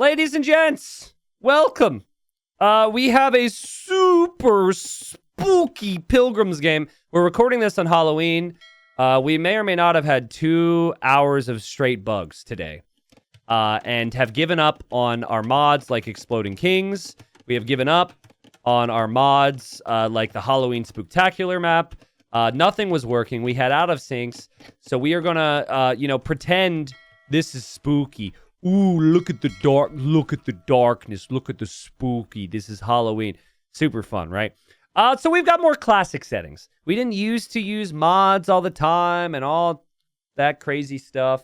Ladies and gents, welcome. We have a super spooky Pilgrims game. We're recording this on Halloween. We may or may not have had 2 hours of straight bugs today. And have given up on our mods like Exploding Kings. We have given up on our mods like the Halloween Spooktacular map. Nothing was working. We had out of syncs. So we are gonna, pretend this is spooky. Ooh, look at the dark. Look at the darkness. Look at the spooky. This is Halloween. Super fun, right? So we've got more classic settings. We didn't used to use mods all the time and all that crazy stuff.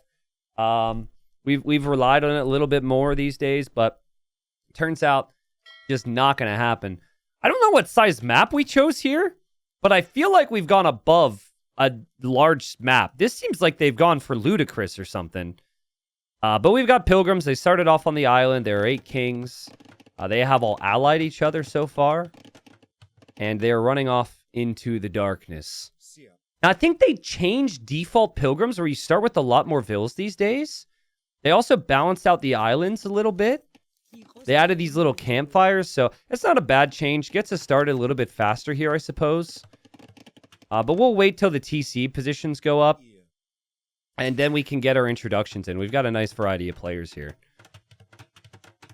We've relied on it a little bit more these days, but turns out just not going to happen. I don't know what size map we chose here, but I feel like we've gone above a large map. This seems like they've gone for ludicrous or something. But we've got pilgrims. They started off on the island. There are 8 kings. They have all allied each other so far. And they're running off into the darkness. Now, I think they changed default pilgrims where you start with a lot more vills these days. They also balanced out the islands a little bit. They added these little campfires, so it's not a bad change. Gets us started a little bit faster here, I suppose. But we'll wait till the TC positions go up. And then we can get our introductions in. We've got a nice variety of players here.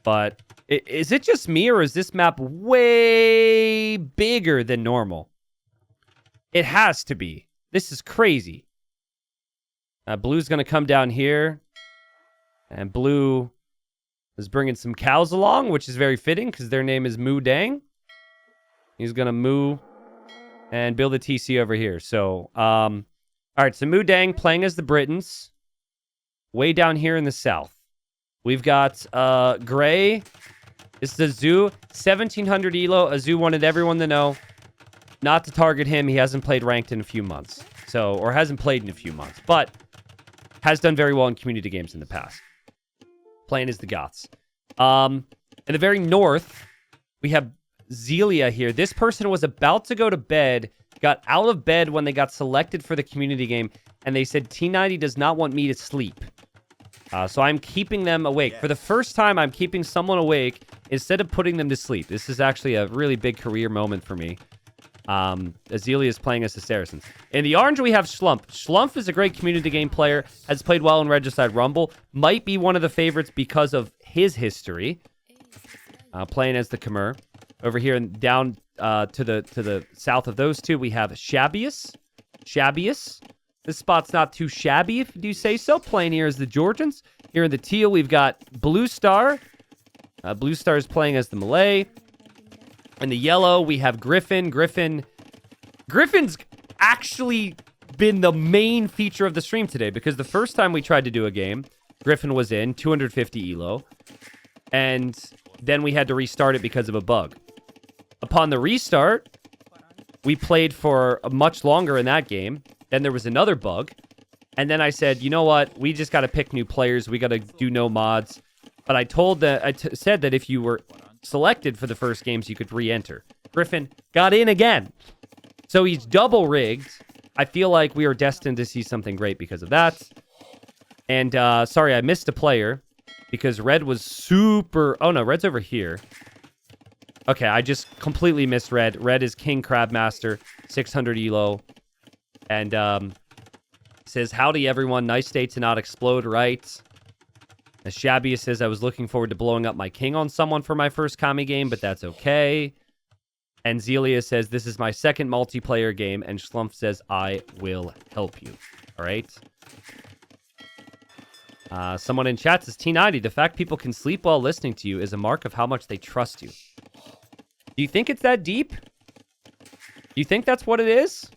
But is it just me, or is this map way bigger than normal? It has to be. This is crazy. Blue's going to come down here. And Blue is bringing some cows along, which is very fitting because their name is Moo Dang. He's going to moo and build a TC over here. So, all right, so Moo Dang playing as the Britons. Way down here in the south. We've got Gray. This is Azu. 1700 elo. Azu wanted everyone to know not to target him. He hasn't played ranked in a few months. Or hasn't played in a few months. But has done very well in community games in the past. Playing as the Goths. In the very north, we have Zelia here. This person was about to go to bed, got out of bed when they got selected for the community game, and they said, T90 does not want me to sleep. So I'm keeping them awake. For the first time, I'm keeping someone awake instead of putting them to sleep. This is actually a really big career moment for me. Azealia is playing as the Saracens. In the orange, we have Schlumpf. Schlumpf is a great community game player, has played well in Regicide Rumble, might be one of the favorites because of his history. Playing as the Khmer. Over here and down to the south of those two, we have Shabius. This spot's not too shabby, if you do say so. Playing here as the Georgians. Here in the teal, we've got Blue Star. Blue Star is playing as the Malay. In the yellow, we have Griffin. Griffin's actually been the main feature of the stream today, because the first time we tried to do a game, Griffin was in 250 elo, and then we had to restart it because of a bug. Upon the restart, we played for much longer in that game. Then there was another bug, and then I said, you know what? We just got to pick new players. We got to do no mods. But I said that if you were selected for the first games, you could re-enter. Griffin got in again. So he's double rigged. I feel like we are destined to see something great because of that. And sorry, I missed a player because Red was super... Oh no, Red's over here. Okay, I just completely missed Red. Red is King Crabmaster, 600 elo. And says, howdy everyone, nice day to not explode, right? As Shabby says, I was looking forward to blowing up my king on someone for my first Kami game, but that's okay. And Zelia says, this is my second multiplayer game. And Schlumpf says, I will help you. All right. Someone in chat says, T90, the fact people can sleep while listening to you is a mark of how much they trust you. Do you think it's that deep? Do you think that's what it is?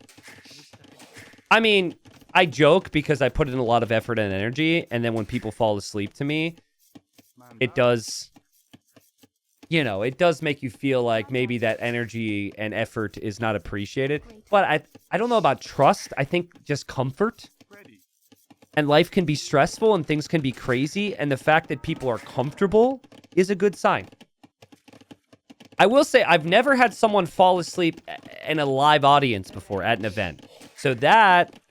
I mean... I joke because I put in a lot of effort and energy, and then when people fall asleep to me, it does, it does make you feel like maybe that energy and effort is not appreciated. But I don't know about trust. I think just comfort. And life can be stressful and things can be crazy, and the fact that people are comfortable is a good sign. I will say I've never had someone fall asleep in a live audience before at an event. So that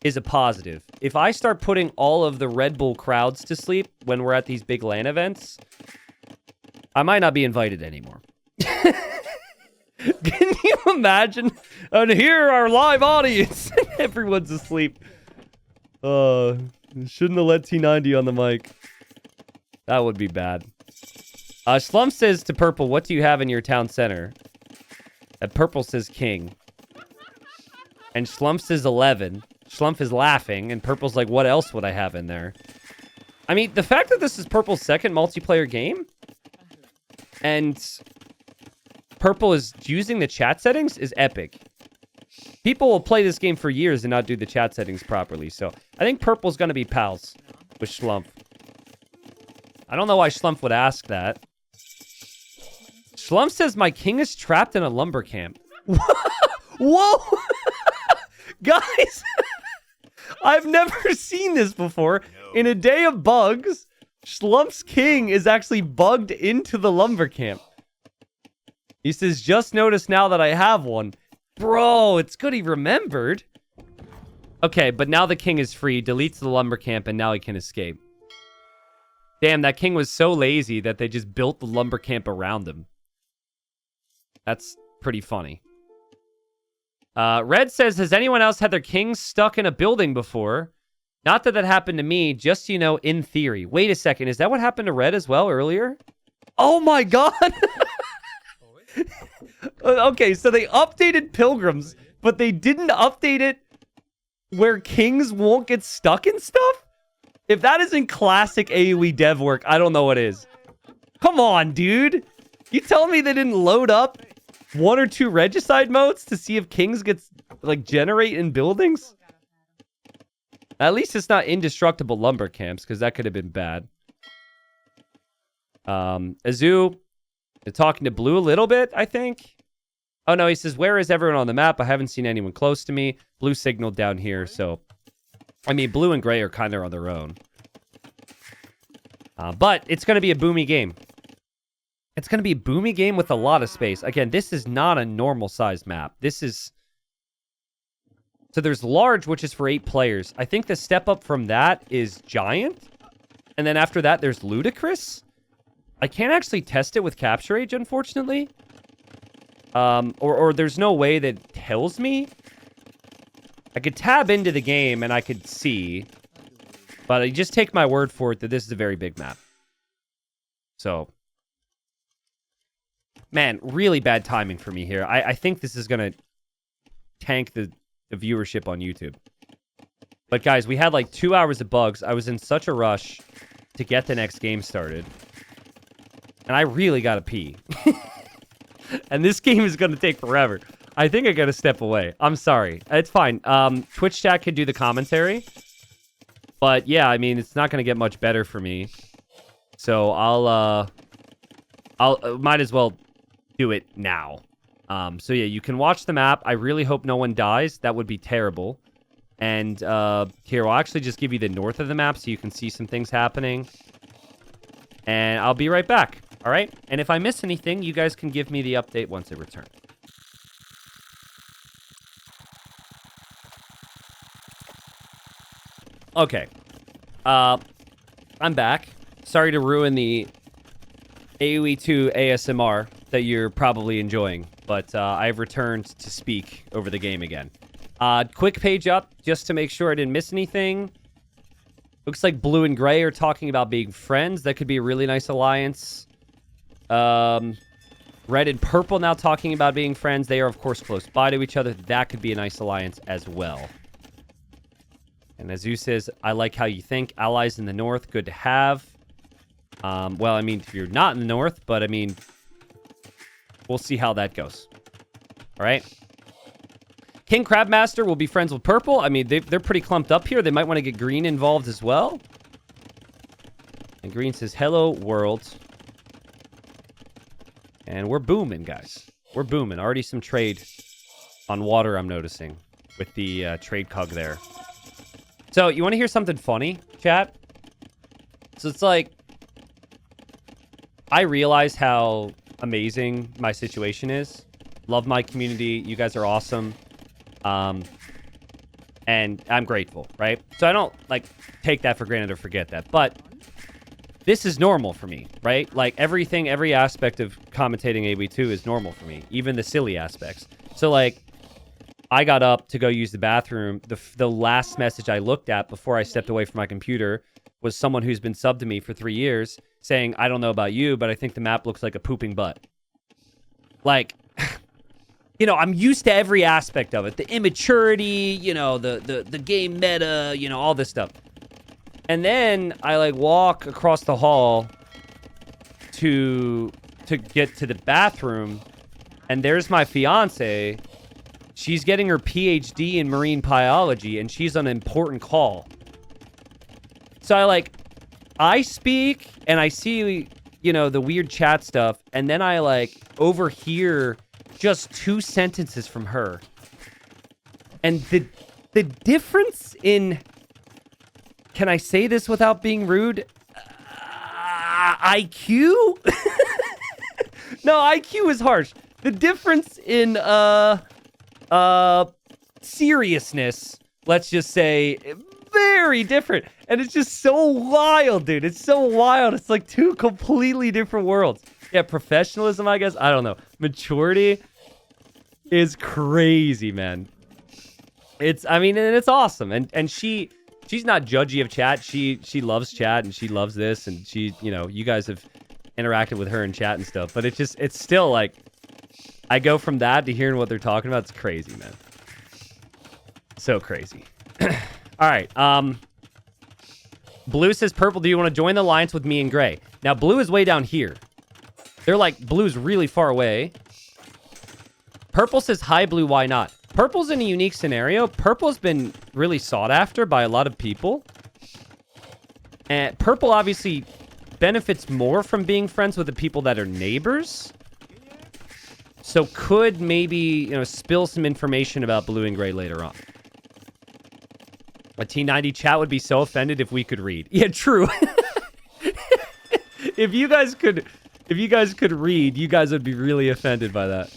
is a positive. If I start putting all of the Red Bull crowds to sleep when we're at these big LAN events, I might not be invited anymore. Can you imagine? And here, our live audience. Everyone's asleep. Shouldn't have let T90 on the mic. That would be bad. Slump says to Purple, what do you have in your town center? And Purple says king. And Slump says 11. Slump is laughing, and Purple's like, what else would I have in there? I mean, the fact that this is Purple's second multiplayer game, and Purple is using the chat settings is epic. People will play this game for years and not do the chat settings properly, so I think Purple's going to be pals with Slump. I don't know why Slump would ask that. Slump says, my king is trapped in a lumber camp. Whoa! Guys, I've never seen this before. In a day of bugs, Slump's king is actually bugged into the lumber camp. He says, just noticed now that I have one. Bro, it's good he remembered. Okay, but now the king is free, deletes the lumber camp, and now he can escape. Damn, that king was so lazy that they just built the lumber camp around him. That's pretty funny. Red says, has anyone else had their king stuck in a building before? Not that happened to me, just, you know, in theory. Wait a second, is that what happened to Red as well earlier? Oh my god! Okay, so they updated Pilgrims, but they didn't update it where kings won't get stuck in stuff? If that isn't classic AoE dev work, I don't know what is. Come on, dude! You telling me they didn't load up 1 or 2 regicide modes to see if kings get, like, generate in buildings? At least it's not indestructible lumber camps, because that could have been bad. Azu, they're talking to Blue a little bit, I think. Oh, no, he says, where is everyone on the map? I haven't seen anyone close to me. Blue signaled down here, so... I mean, Blue and Gray are kind of on their own. But it's going to be a boomy game. It's going to be a boomy game with a lot of space. Again, this is not a normal-sized map. This is... So there's large, which is for 8 players. I think the step up from that is giant. And then after that, there's ludicrous. I can't actually test it with Capture Age, unfortunately. Or there's no way that tells me. I could tab into the game and I could see. But I just take my word for it that this is a very big map. So... Man, really bad timing for me here. I think this is going to tank the viewership on YouTube. But guys, we had like 2 hours of bugs. I was in such a rush to get the next game started. And I really got to pee. And this game is going to take forever. I think I got to step away. I'm sorry. It's fine. Twitch chat could do the commentary. But yeah, I mean, it's not going to get much better for me. So I'll might as well do it now. So yeah, you can watch the map. I really hope no one dies. That would be terrible. And here, I'll actually just give you the north of the map so you can see some things happening. And I'll be right back. All right? And if I miss anything, you guys can give me the update once I return. Okay. I'm back. Sorry to ruin the AoE2 ASMR that you're probably enjoying, but I've returned to speak over the game again. Quick page up, just to make sure I didn't miss anything. Looks like Blue and Gray are talking about being friends. That could be a really nice alliance. Red and Purple now talking about being friends. They are, of course, close by to each other. That could be a nice alliance as well. And Azu says, I like how you think. Allies in the north, good to have. Well, I mean, if you're not in the north, but I mean, we'll see how that goes. All right. King Crabmaster will be friends with Purple. I mean, they're pretty clumped up here. They might want to get Green involved as well. And Green says, hello, world. And we're booming, guys. We're booming. Already some trade on water, I'm noticing, with the trade cog there. So, you want to hear something funny, chat? So, it's like, I realize how amazing my situation is. Love my community. You guys are awesome. And I'm grateful, right? So I don't, like, take that for granted or forget that. But this is normal for me, right? Like, every aspect of commentating AoE2 is normal for me, even the silly aspects. So, like, I got up to go use the bathroom. The last message I looked at before I stepped away from my computer was someone who's been subbed to me for 3 years saying, I don't know about you, but I think the map looks like a pooping butt. Like, you know, I'm used to every aspect of it. The immaturity, you know, the game meta, you know, all this stuff. And then I, like, walk across the hall to get to the bathroom, and there's my fiance. She's getting her PhD in marine biology, and she's on an important call. So I speak, and I see, you know, the weird chat stuff, and then I, like, overhear just 2 sentences from her. And the difference in... Can I say this without being rude? IQ? No, IQ is harsh. The difference in, seriousness, let's just say, very different. And it's just so wild, dude. It's so wild. It's like 2 completely different worlds. Yeah, professionalism, I guess. I don't know. Maturity is crazy, man. I mean, and it's awesome. And she's not judgy of chat. She loves chat, and she loves this, and she, you know, you guys have interacted with her in chat and stuff. But it's still like, I go from that to hearing what they're talking about. It's crazy, man. So crazy. All right. Blue says, Purple, do you want to join the alliance with me and Gray? Now, Blue is way down here. They're like, Blue's really far away. Purple says, hi, Blue, why not? Purple's in a unique scenario. Purple's been really sought after by a lot of people. And Purple obviously benefits more from being friends with the people that are neighbors. So could maybe, you know, spill some information about Blue and Gray later on. A T90 chat would be so offended if we could read. Yeah, true. If you guys could read, you guys would be really offended by that.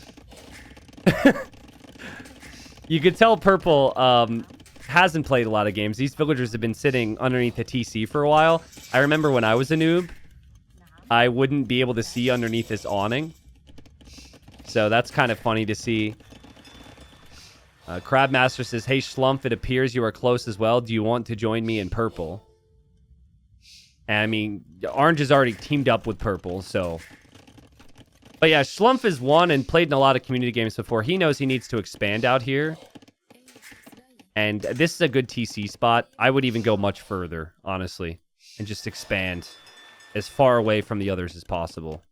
You could tell Purple hasn't played a lot of games. These villagers have been sitting underneath the TC for a while. I remember when I was a noob, I wouldn't be able to see underneath this awning. So that's kind of funny to see. Crabmaster says, hey, Schlumpf, it appears you are close as well. Do you want to join me in Purple? And, I mean, Orange has already teamed up with Purple, so... But yeah, Schlumpf is one and played in a lot of community games before. He knows he needs to expand out here. And this is a good TC spot. I would even go much further, honestly. And just expand as far away from the others as possible.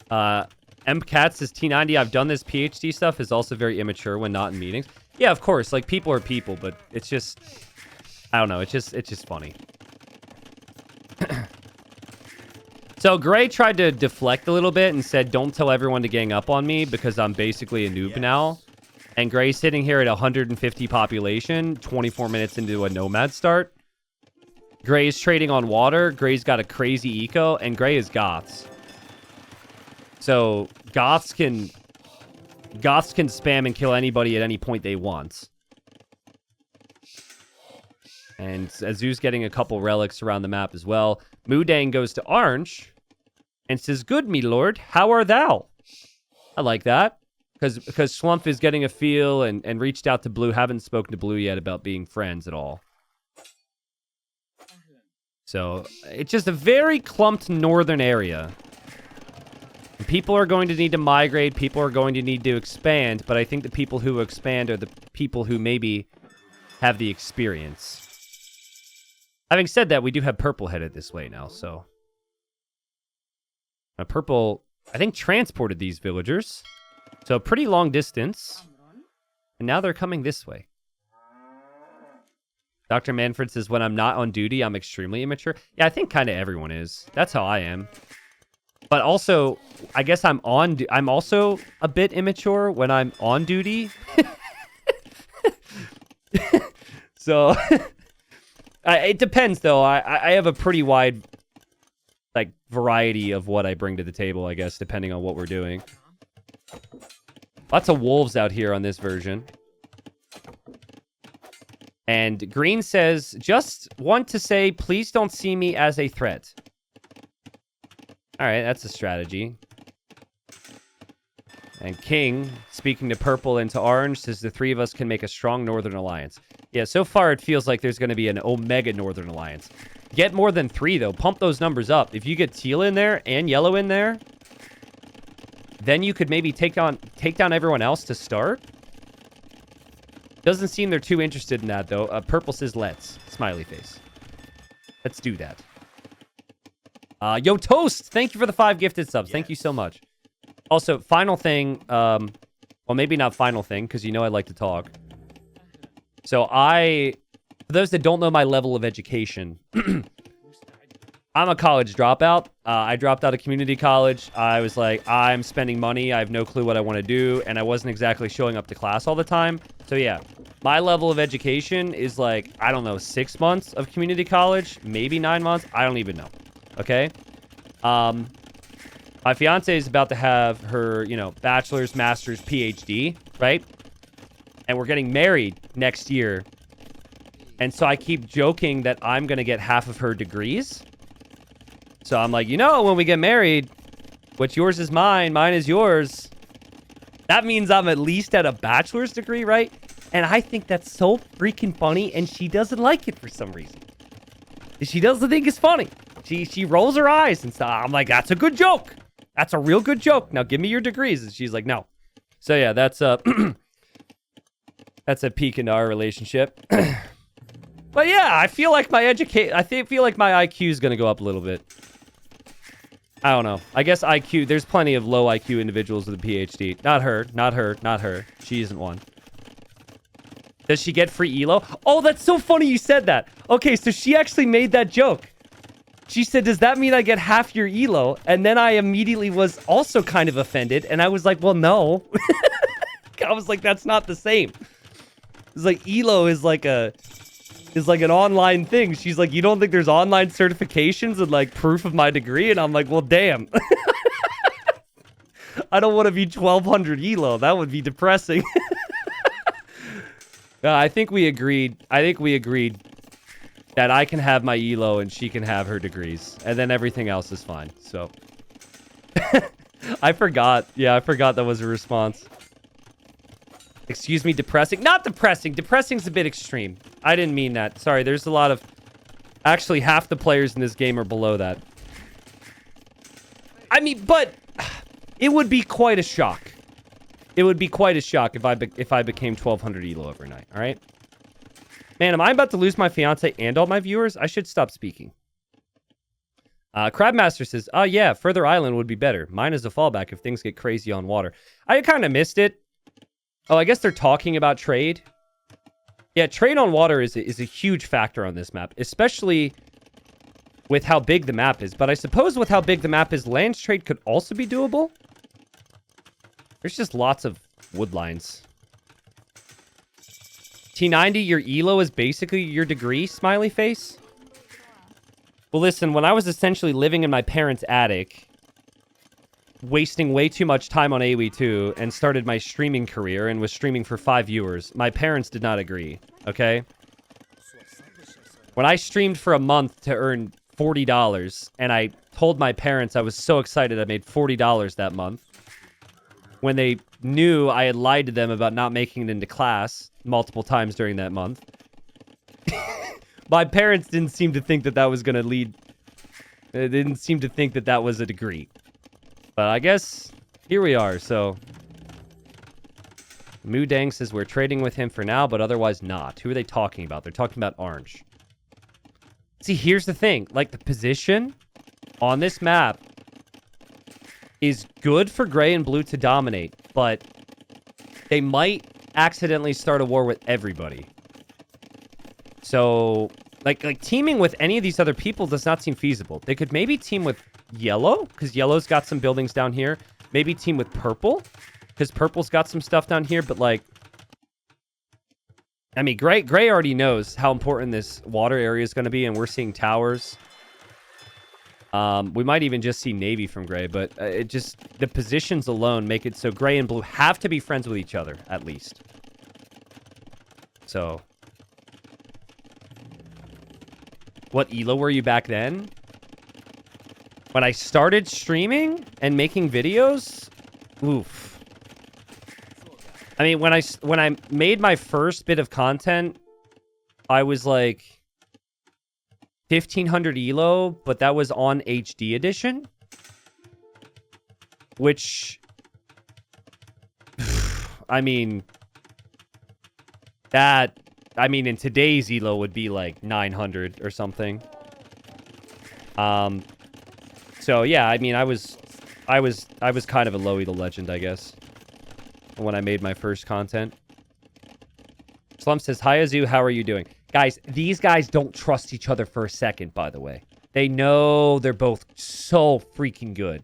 MCat says, T90, I've done this PhD stuff, is also very immature when not in meetings. Yeah, of course. Like, people are people, but it's just... I don't know. It's just funny. So Gray tried to deflect a little bit and said, don't tell everyone to gang up on me because I'm basically a noob now. And Gray's sitting here at 150 population, 24 minutes into a nomad start. Gray's trading on water. Gray's got a crazy eco, and Gray is Goths. So Goths can spam and kill anybody at any point they want. And Azu's getting a couple relics around the map as well. Moodang goes to Orange and says, good, me lord, how are thou? I like that. Because Schlumpf is getting a feel and reached out to Blue. Haven't spoken to Blue yet about being friends at all. So, it's just a very clumped northern area. People are going to need to migrate. People are going to need to expand. But I think the people who expand are the people who maybe have the experience. Having said that, we do have Purple headed this way now, so... Purple, I think, transported these villagers. So, a pretty long distance. And now they're coming this way. Dr. Manfred says, when I'm not on duty, I'm extremely immature. Yeah, I think kind of everyone is. That's how I am. But also, I guess I'm also a bit immature when I'm on duty. So... it depends, though. I have a pretty wide, like, variety of what I bring to the table, I guess, depending on what we're doing. Lots of wolves out here on this version. And green says, just want to say, please don't see me as a threat. All right, that's a strategy. And king, speaking to purple and to orange, says the three of us can make a strong Northern Alliance. Yeah, so far it feels like there's going to be an Omega Northern Alliance. Get more than 3, though. Pump those numbers up. If you get teal in there and yellow in there, then you could maybe take down everyone else to start. Doesn't seem they're too interested in that, though. Purple says, let's. Smiley face. Let's do that. Yo, Toast! Thank you for the 5 gifted subs. Yes. Thank you so much. Also, final thing. Well, maybe not final thing, because you know I like to talk. So for those that don't know my level of education, I'm a college dropout. I dropped out of community college. I was like, I'm spending money. I have no clue what I want to do. And I wasn't exactly showing up to class all the time. So yeah, my level of education is like, I don't know, 6 months of community college, maybe 9 months. I don't even know. Okay. My fiance is about to have her, bachelor's, master's, PhD, right? And we're getting married next year. And so I keep joking that I'm going to get half of her degrees. So I'm like, when we get married, what's yours is mine, mine is yours. That means I'm at least at a bachelor's degree, right? And I think that's so freaking funny, and she doesn't like it for some reason. She doesn't think it's funny. She rolls her eyes and stuff. I'm like, that's a good joke. That's a real good joke. Now give me your degrees. And she's like, no. So yeah, that's that's a peek into our relationship. But yeah, I feel like my feel like my IQ is gonna go up a little bit. I don't know. I guess IQ. There's plenty of low IQ individuals with a PhD. Not her. Not her. Not her. She isn't one. Does she get free elo? Oh, that's so funny you said that. Okay, so she actually made that joke. She said, does that mean I get half your elo? And then I immediately was also kind of offended. And I was like, well, no. I was like, that's not the same. It's like elo is like an online thing. She's like, you don't think there's online certifications and like proof of my degree? And I'm like, well, damn. I don't want to be 1200 elo. That would be depressing. I think we agreed that I can have my elo and she can have her degrees. And then everything else is fine. So I forgot. Yeah, I forgot that was a response. Excuse me, depressing? Not depressing. Depressing's a bit extreme. I didn't mean that. Sorry, there's a lot of... Actually, half the players in this game are below that. I mean, but... It would be quite a shock. It would be quite a shock if I became 1200 elo overnight, alright? Man, am I about to lose my fiance and all my viewers? I should stop speaking. Crabmaster says, yeah, further island would be better. Mine is a fallback if things get crazy on water. I kind of missed it. Oh, I guess they're talking about trade. Yeah, trade on water is a huge factor on this map, especially with how big the map is. But I suppose with how big the map is, land trade could also be doable. There's just lots of wood lines. T90, your elo is basically your degree, smiley face? Well, listen, when I was essentially living in my parents' attic, wasting way too much time on AoE2, and started my streaming career and was streaming for 5 viewers, my parents did not agree, okay? When I streamed for a month to earn $40, and I told my parents I was so excited I made $40 that month, when they knew I had lied to them about not making it into class multiple times during that month, my parents didn't seem to think that that was going to lead... They didn't seem to think that that was a degree. But I guess here we are, so... Moo Dang says we're trading with him for now, but otherwise not. Who are they talking about? They're talking about orange. See, here's the thing. Like, the position on this map is good for gray and blue to dominate, but they might accidentally start a war with everybody. So, like teaming with any of these other people does not seem feasible. They could maybe team with yellow, because yellow's got some buildings down here. Maybe team with purple, because purple's got some stuff down here, but like... I mean, gray already knows how important this water area is going to be, and we're seeing towers. We might even just see navy from gray, but it just... The positions alone make it so gray and blue have to be friends with each other, at least. So... What elo were you back then? When I started streaming and making videos? Oof. I mean, when I made my first bit of content, I was like 1500 elo, but that was on HD edition. Which, I mean, in today's elo would be like 900 or something. So yeah, I mean, I was kind of a low elo legend, I guess, when I made my first content. Slump says, "Hi Azu, how are you doing?" Guys, these guys don't trust each other for a second, by the way. They know they're both so freaking good.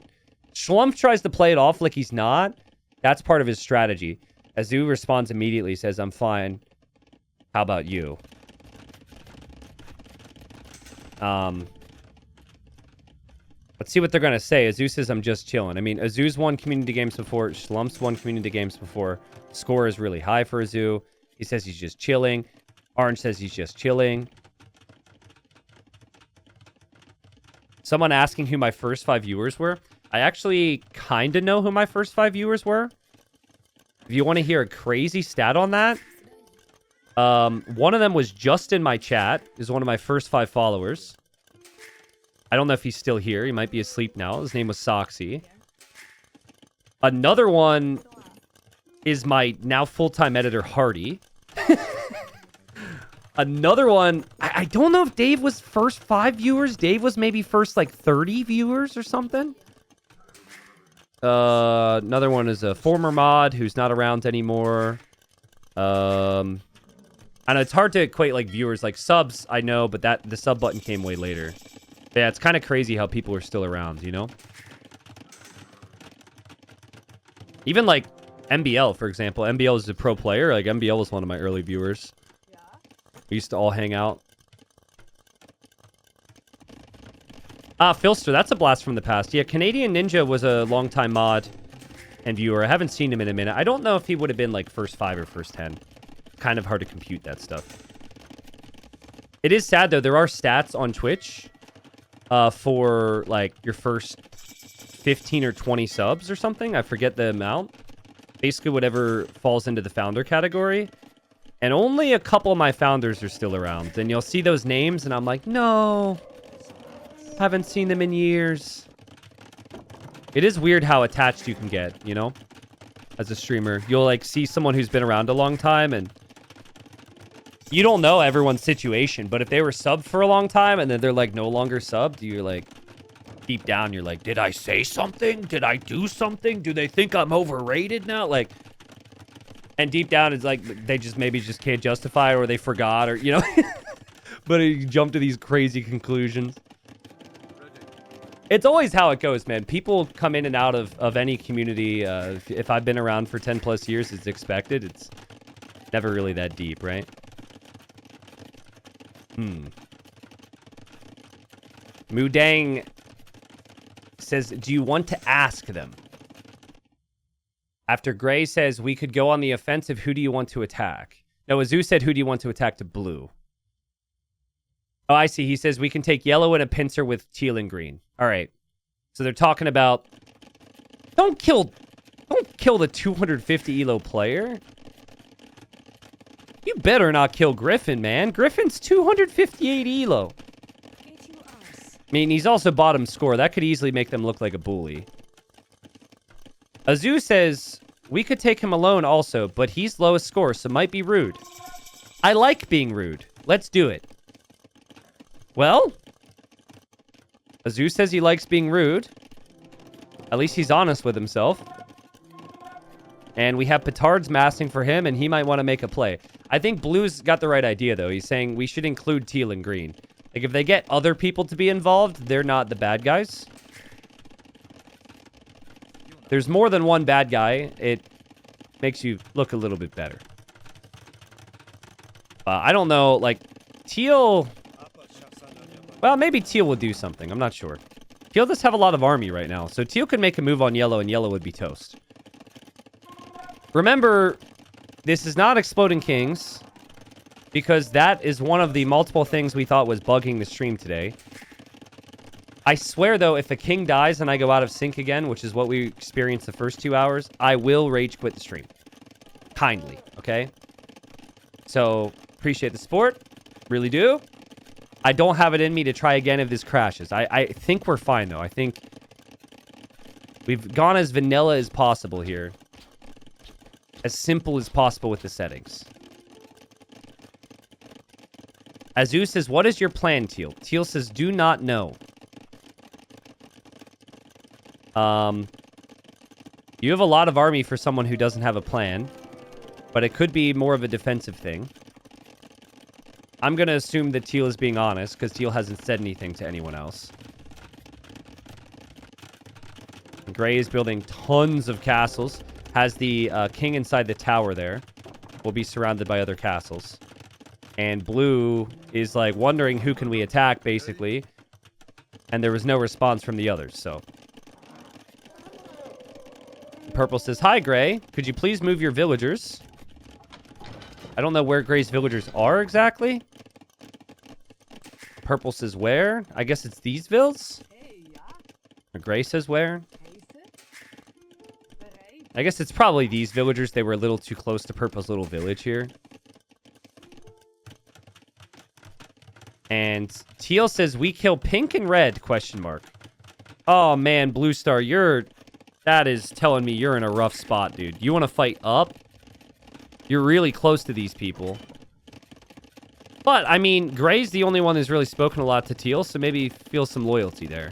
Schlump tries to play it off like he's not. That's part of his strategy. Azu responds immediately, says, "I'm fine. How about you?" Let's see what they're going to say. Azu says, "I'm just chilling." I mean, Azu's won community games before. Schlump's won community games before. Score is really high for Azu. He says he's just chilling. Orange says he's just chilling. Someone asking who my first 5 viewers were. I actually kind of know who my first 5 viewers were. If you want to hear a crazy stat on that, one of them was just in my chat. Is one of my first 5 followers. I don't know if he's still here. He might be asleep now. His name was Soxy. Another one is my now full-time editor, Hardy. Another one, I don't know if Dave was first 5 viewers. Dave was maybe first like 30 viewers or something. Another one is a former mod who's not around anymore. And it's hard to equate like viewers, like subs, I know, but the sub button came way later. But yeah, it's kind of crazy how people are still around, you know? Even like MBL, for example. MBL is a pro player. Like MBL was one of my early viewers. We used to all hang out. Filster, that's a blast from the past. Yeah, Canadian Ninja was a longtime mod and viewer. I haven't seen him in a minute. I don't know if he would have been like first 5 or first 10. Kind of hard to compute that stuff. It is sad, though. There are stats on Twitch for like your first 15 or 20 subs or something. I forget the amount. Basically, whatever falls into the founder category. And only a couple of my founders are still around. And you'll see those names, and I'm like, no. Haven't seen them in years. It is weird how attached you can get, you know? As a streamer. You'll, like, see someone who's been around a long time, and you don't know everyone's situation. But if they were subbed for a long time, and then they're, like, no longer subbed, you're, like, deep down, you're like, did I say something? Did I do something? Do they think I'm overrated now? Like... And deep down, it's like they just maybe just can't justify, or they forgot, or, you know. But you jump to these crazy conclusions. It's always how it goes, man. People come in and out of any community. If I've been around for 10 plus years, it's expected. It's never really that deep, right? Mudang says, "Do you want to ask them?" After Gray says, "We could go on the offensive. Who do you want to attack?" No, Azu said, "Who do you want to attack?" to blue. Oh, I see. He says, "We can take yellow and a pincer with teal and green." All right. So they're talking about... Don't kill the 250 elo player. You better not kill Griffin, man. Griffin's 258 elo. I mean, he's also bottom score. That could easily make them look like a bully. Azu says, "We could take him alone also, but he's lowest score, so might be rude." I like being rude. Let's do it. Well, Azu says he likes being rude. At least he's honest with himself. And we have petards massing for him, and he might want to make a play. I think Blue's got the right idea, though. He's saying we should include teal and green. Like, if they get other people to be involved, they're not the bad guys. There's more than one bad guy. It makes you look a little bit better. I don't know, like, teal... Well, maybe teal will do something. I'm not sure. Teal does have a lot of army right now, so teal could make a move on yellow, and yellow would be toast. Remember, this is not Exploding Kings. because that is one of the multiple things we thought was bugging the stream today. I swear, though, if a king dies and I go out of sync again, which is what we experienced the first 2 hours, I will rage quit the stream. Kindly, okay? So, appreciate the support. Really do. I don't have it in me to try again if this crashes. I think we're fine, though. I think we've gone as vanilla as possible here. As simple as possible with the settings. Azu says, what is your plan, Teal? Teal says, do not know. You have a lot of army for someone who doesn't have a plan. But it could be more of a defensive thing. I'm going to assume that Teal is being honest, because Teal hasn't said anything to anyone else. Gray is building tons of castles. Has the king inside the tower there. Will be surrounded by other castles. And blue is like wondering who can we attack, basically. And there was no response from the others, so. Purple says, hi, Gray. Could you please move your villagers? I don't know where Gray's villagers are exactly. Purple says where? I guess it's these vills? Or Gray says where? I guess it's probably these villagers. They were a little too close to Purple's little village here. And Teal says, we kill pink and red, question mark. Oh, man, Blue Star, that is telling me you're in a rough spot, dude. You want to fight up? You're really close to these people. But, I mean, Gray's the only one who's really spoken a lot to Teal, so maybe feel some loyalty there.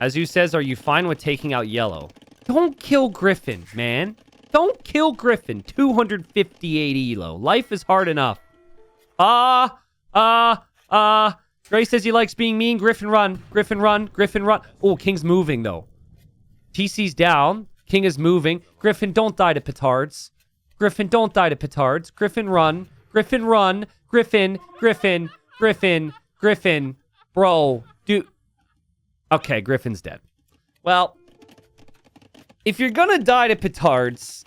Azu says, are you fine with taking out yellow? Don't kill Griffin, man. Don't kill Griffin. 258 elo. Life is hard enough. Gray says he likes being mean. Griffin run. Griffin run. Griffin run. Oh, King's moving, though. TC's down. King is moving. Griffin, don't die to petards. Griffin, don't die to petards. Griffin, run. Griffin, run. Griffin, Griffin, Griffin, Griffin. Bro, dude. Okay, Griffin's dead. Well, if you're gonna die to petards...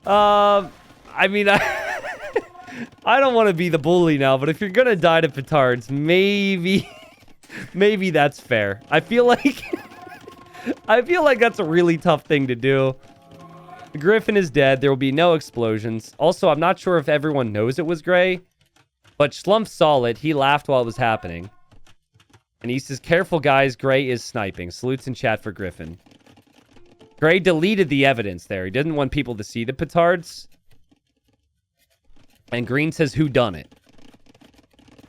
I mean, I don't want to be the bully now, but if you're gonna die to petards, maybe that's fair. I feel like that's a really tough thing to do. Griffin is dead. There will be no explosions. Also, I'm not sure if everyone knows it was Gray, but Schlumpf saw it. He laughed while it was happening. And he says, careful, guys. Gray is sniping. Salutes in chat for Griffin. Gray deleted the evidence there. He didn't want people to see the petards. And Green says, who done it?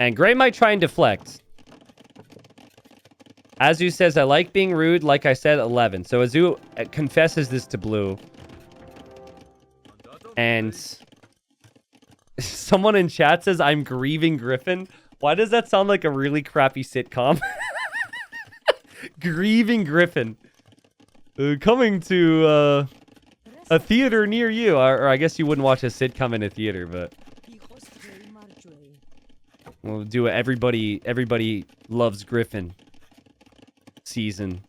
And Gray might try and deflect. Azu says, I like being rude. Like I said, 11. So Azu confesses this to Blue. And someone in chat says, I'm grieving Griffin. Why does that sound like a really crappy sitcom? Grieving Griffin. Coming to a theater near you. Or I guess you wouldn't watch a sitcom in a theater, but... We'll do a everybody loves Griffin season.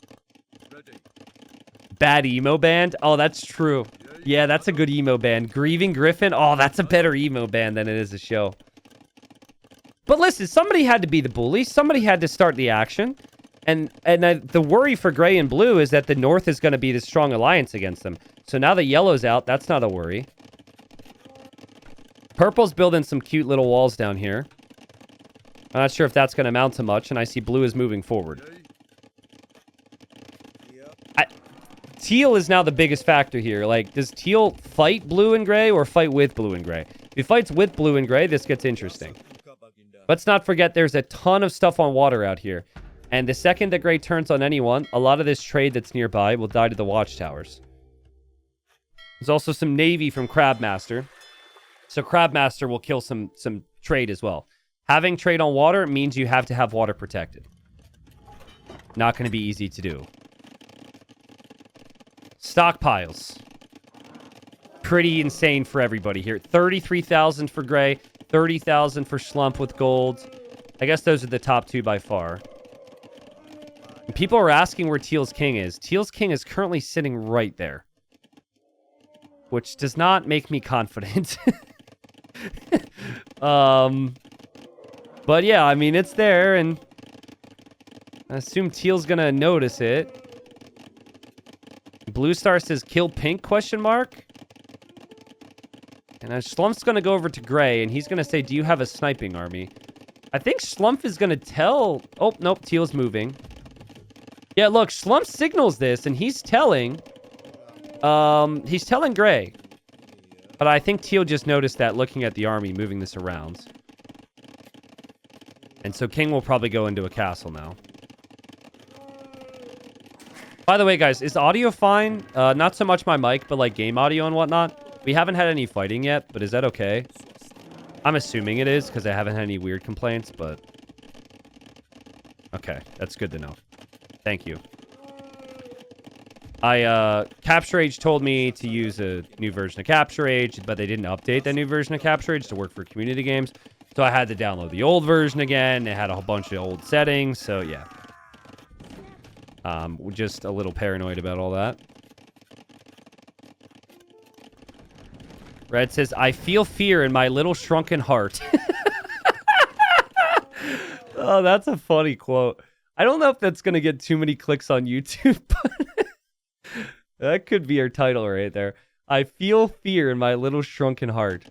Bad emo band? Oh, that's true. Yeah, that's a good emo band. Grieving Griffin? Oh, that's a better emo band than it is a show. But listen, somebody had to be the bully. Somebody had to start the action. And the worry for Gray and Blue is that the North is going to be the strong alliance against them. So now that Yellow's out, that's not a worry. Purple's building some cute little walls down here. I'm not sure if that's going to amount to much, and I see Blue is moving forward. Teal is now the biggest factor here. Like, does Teal fight Blue and Gray or fight with Blue and Gray? If he fights with Blue and Gray, this gets interesting. Let's not forget there's a ton of stuff on water out here. And the second that Gray turns on anyone, a lot of this trade that's nearby will die to the watchtowers. There's also some navy from Crabmaster. So Crabmaster will kill some trade as well. Having trade on water means you have to have water protected. Not going to be easy to do. Stockpiles. Pretty insane for everybody here. 33,000 for Gray. 30,000 for Schlumpf with gold. I guess those are the top two by far. And people are asking where Teal's King is. Teal's King is currently sitting right there. which does not make me confident. But yeah, I mean, it's there, and I assume teal's gonna notice it. Blue Star says kill pink, question mark. And Schlumpf's gonna go over to gray, and he's gonna say, do you have a sniping army? I think Schlumpf is gonna tell... Oh, nope, teal's moving. Yeah, look, Schlumpf signals this, and he's telling gray. But I think teal just noticed that looking at the army moving this around. And so king will probably go into a castle now. By the way, guys, is audio fine? Not so much my mic, but like game audio and whatnot. We haven't had any fighting yet, but is that okay? I'm assuming it is because I haven't had any weird complaints, but... Okay, that's good to know. Thank you. Capture Age told me to use a new version of Capture Age, but they didn't update that new version of Capture Age to work for community games. So I had to download the old version again. It had a whole bunch of old settings, so yeah. We're just a little paranoid about all that. Red says, I feel fear in my little shrunken heart. Oh, that's a funny quote. I don't know if that's going to get too many clicks on YouTube, but that could be our title right there. I feel fear in my little shrunken heart.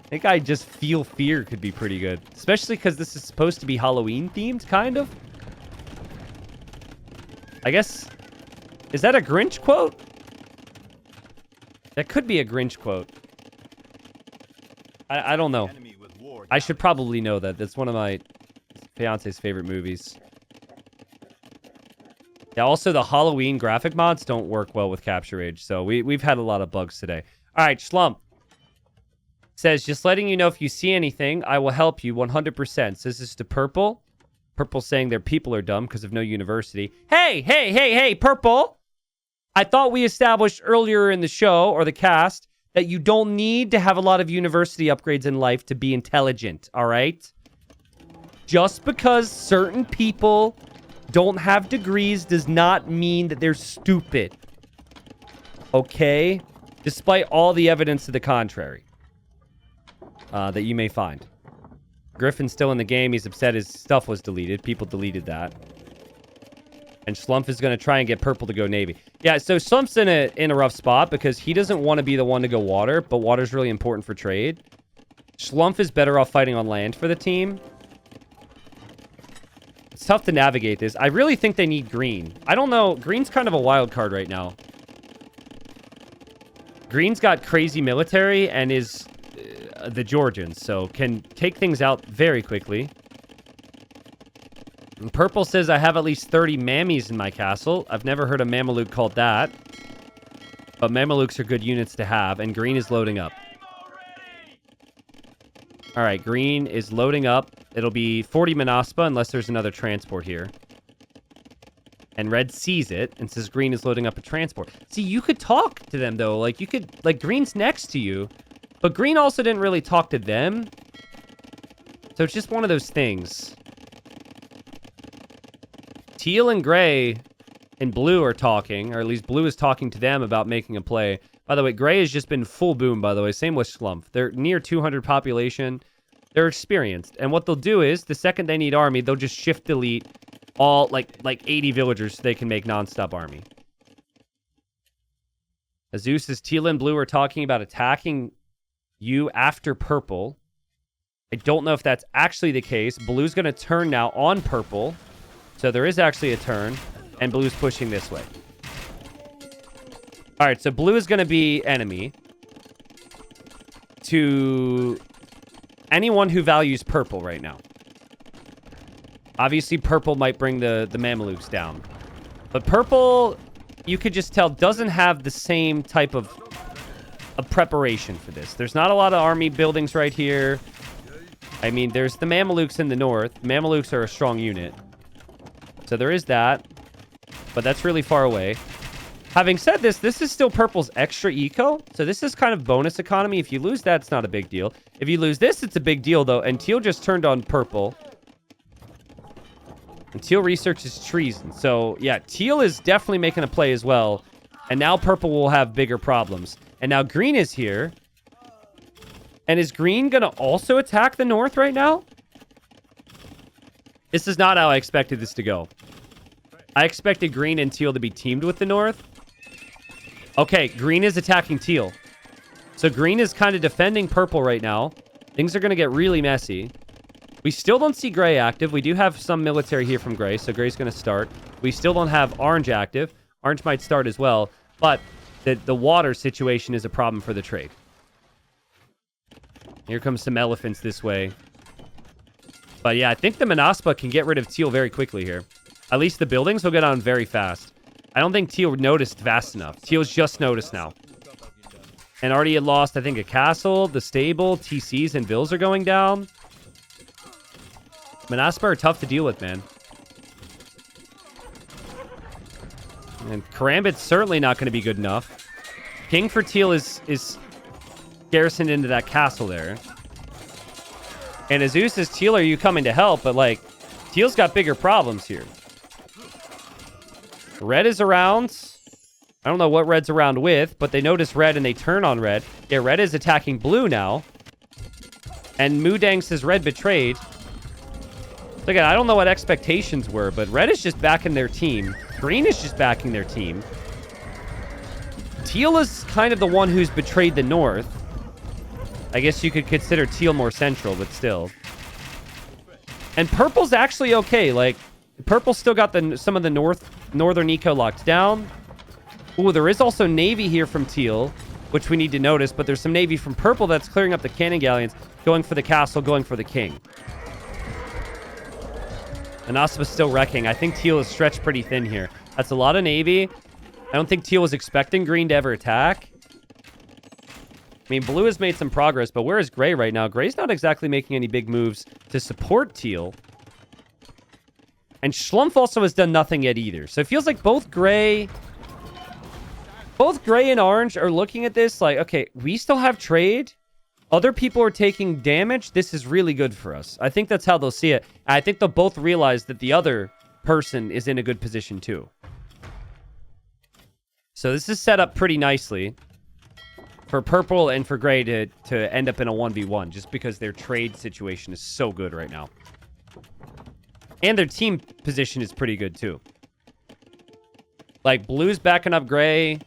I think I just feel fear could be pretty good. Especially because this is supposed to be Halloween themed, kind of. I guess... Is that a Grinch quote? That could be a Grinch quote. I don't know. I should probably know that. That's one of my fiance's favorite movies. Yeah, also the Halloween graphic mods don't work well with Capture Age, so we've had a lot of bugs today. All right, Schlump says, just letting you know if you see anything, I will help you 100%. Says this to Purple. Purple saying their people are dumb because of no university. Hey, Purple! I thought we established earlier in the show, or the cast, that you don't need to have a lot of university upgrades in life to be intelligent, all right? Just because certain people don't have degrees does not mean that they're stupid. Okay? Despite all the evidence to the contrary that you may find. Griffin's still in the game. He's upset his stuff was deleted. People deleted that. And Schlumpf is going to try and get Purple to go Navy. Yeah, so Schlumpf's in a rough spot because he doesn't want to be the one to go water, but water's really important for trade. Schlumpf is better off fighting on land for the team. It's tough to navigate this. I really think they need green. I don't know. Green's kind of a wild card right now. Green's got crazy military and is the Georgians, so can take things out very quickly. And Purple says, I have at least 30 mammies in my castle. I've never heard a Mameluke called that. But Mamelukes are good units to have, and Green is loading up. All right, Green is loading up. It'll be 40 Manaspa unless there's another transport here. And Red sees it and says Green is loading up a transport. See, you could talk to them, though. Like, you could... Like, Green's next to you. But Green also didn't really talk to them. So it's just one of those things. Teal and Gray and Blue are talking, or at least Blue is talking to them about making a play. By the way, Gray has just been full boom, by the way. Same with Schlumpf. They're near 200 population. They're experienced. And what they'll do is, the second they need army, they'll just shift delete all, like 80 villagers so they can make non-stop army. Azus says Teal and Blue are talking about attacking you after Purple. I don't know if that's actually the case. Blue's going to turn now on Purple. So there is actually a turn. And Blue's pushing this way. All right, so Blue is going to be enemy to anyone who values Purple right now. Obviously, Purple might bring the Mamelukes down. But Purple, you could just tell, doesn't have the same type of preparation for this. There's not a lot of army buildings right here. I mean, there's the Mamelukes in the north. Mamelukes are a strong unit. So there is that. But that's really far away. Having said this, this is still Purple's extra eco. So this is kind of bonus economy. If you lose that, it's not a big deal. If you lose this, it's a big deal, though. And Teal just turned on Purple. And Teal researches treason. So, yeah, Teal is definitely making a play as well. And now purple will have bigger problems. And now green is here. And is green going to also attack the north right now? This is not how I expected this to go. I expected green and teal to be teamed with the north. Okay, green is attacking teal. So green is kind of defending purple right now. Things are going to get really messy. We still don't see gray active. We do have some military here from gray, so gray's going to start. We still don't have orange active. Orange might start as well, but the water situation is a problem for the trade. Here comes some elephants this way. But yeah, I think the Manaspa can get rid of teal very quickly here. At least the buildings will get on very fast. I don't think teal noticed fast enough. Teal's just noticed now. And already had lost, I think, a castle, the stable, TCs and bills are going down. Manaspa are tough to deal with, man. And Karambit's certainly not going to be good enough. King for teal is garrisoned into that castle there. And Azus says, teal, are you coming to help? But, like, teal's got bigger problems here. Red is around. I don't know what red's around with, but they notice red and they turn on red. Yeah, red is attacking blue now. And Mudang says red betrayed. So again, I don't know what expectations were, but red is just backing their team. Green is just backing their team. Teal is kind of the one who's betrayed the north. I guess you could consider teal more central, but still. And purple's actually okay. Like, purple still got some of the northern eco locked down. Ooh, there is also navy here from teal, which we need to notice, but there's some navy from purple that's clearing up the cannon galleons, going for the castle, going for the king. And Aspa's still wrecking. I think teal is stretched pretty thin here. That's a lot of navy. I don't think teal was expecting green to ever attack. I mean, blue has made some progress, but where is gray right now? Gray's not exactly making any big moves to support teal. And Schlumpf also has done nothing yet either. So it feels like both gray and orange are looking at this like, okay, we still have trade. Other people are taking damage. This is really good for us. I think that's how they'll see it. I think they'll both realize that the other person is in a good position too. So this is set up pretty nicely for purple and for gray to end up in a 1v1 just because their trade situation is so good right now. And their team position is pretty good too. Like blue's backing up gray.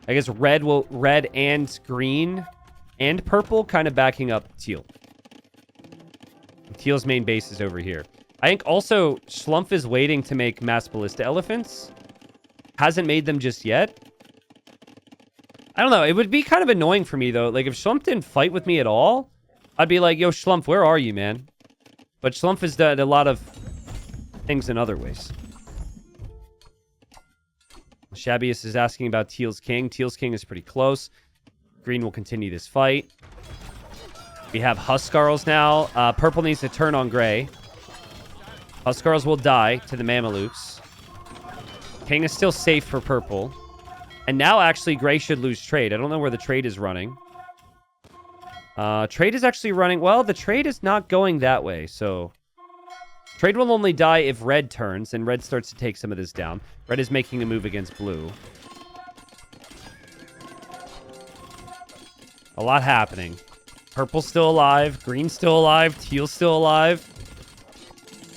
I guess red and green and purple kind of backing up teal. Teal's main base is over here. I think also Schlumpf is waiting to make mass ballista elephants. Hasn't made them just yet. I don't know. It would be kind of annoying for me though. Like if Schlumpf didn't fight with me at all, I'd be like, yo, Schlumpf, where are you, man? But Schlumpf has done a lot of things in other ways. Shabius is asking about Teal's King. Teal's King is pretty close. Green will continue this fight. We have Huskarls now. Purple needs to turn on gray. Huskarls will die to the Mamelukes. King is still safe for purple. And now actually gray should lose trade. I don't know where the trade is running. Trade is actually running... Well, the trade is not going that way, so... Trade will only die if red turns, and red starts to take some of this down. Red is making a move against blue. A lot happening. Purple's still alive. Green's still alive. Teal's still alive.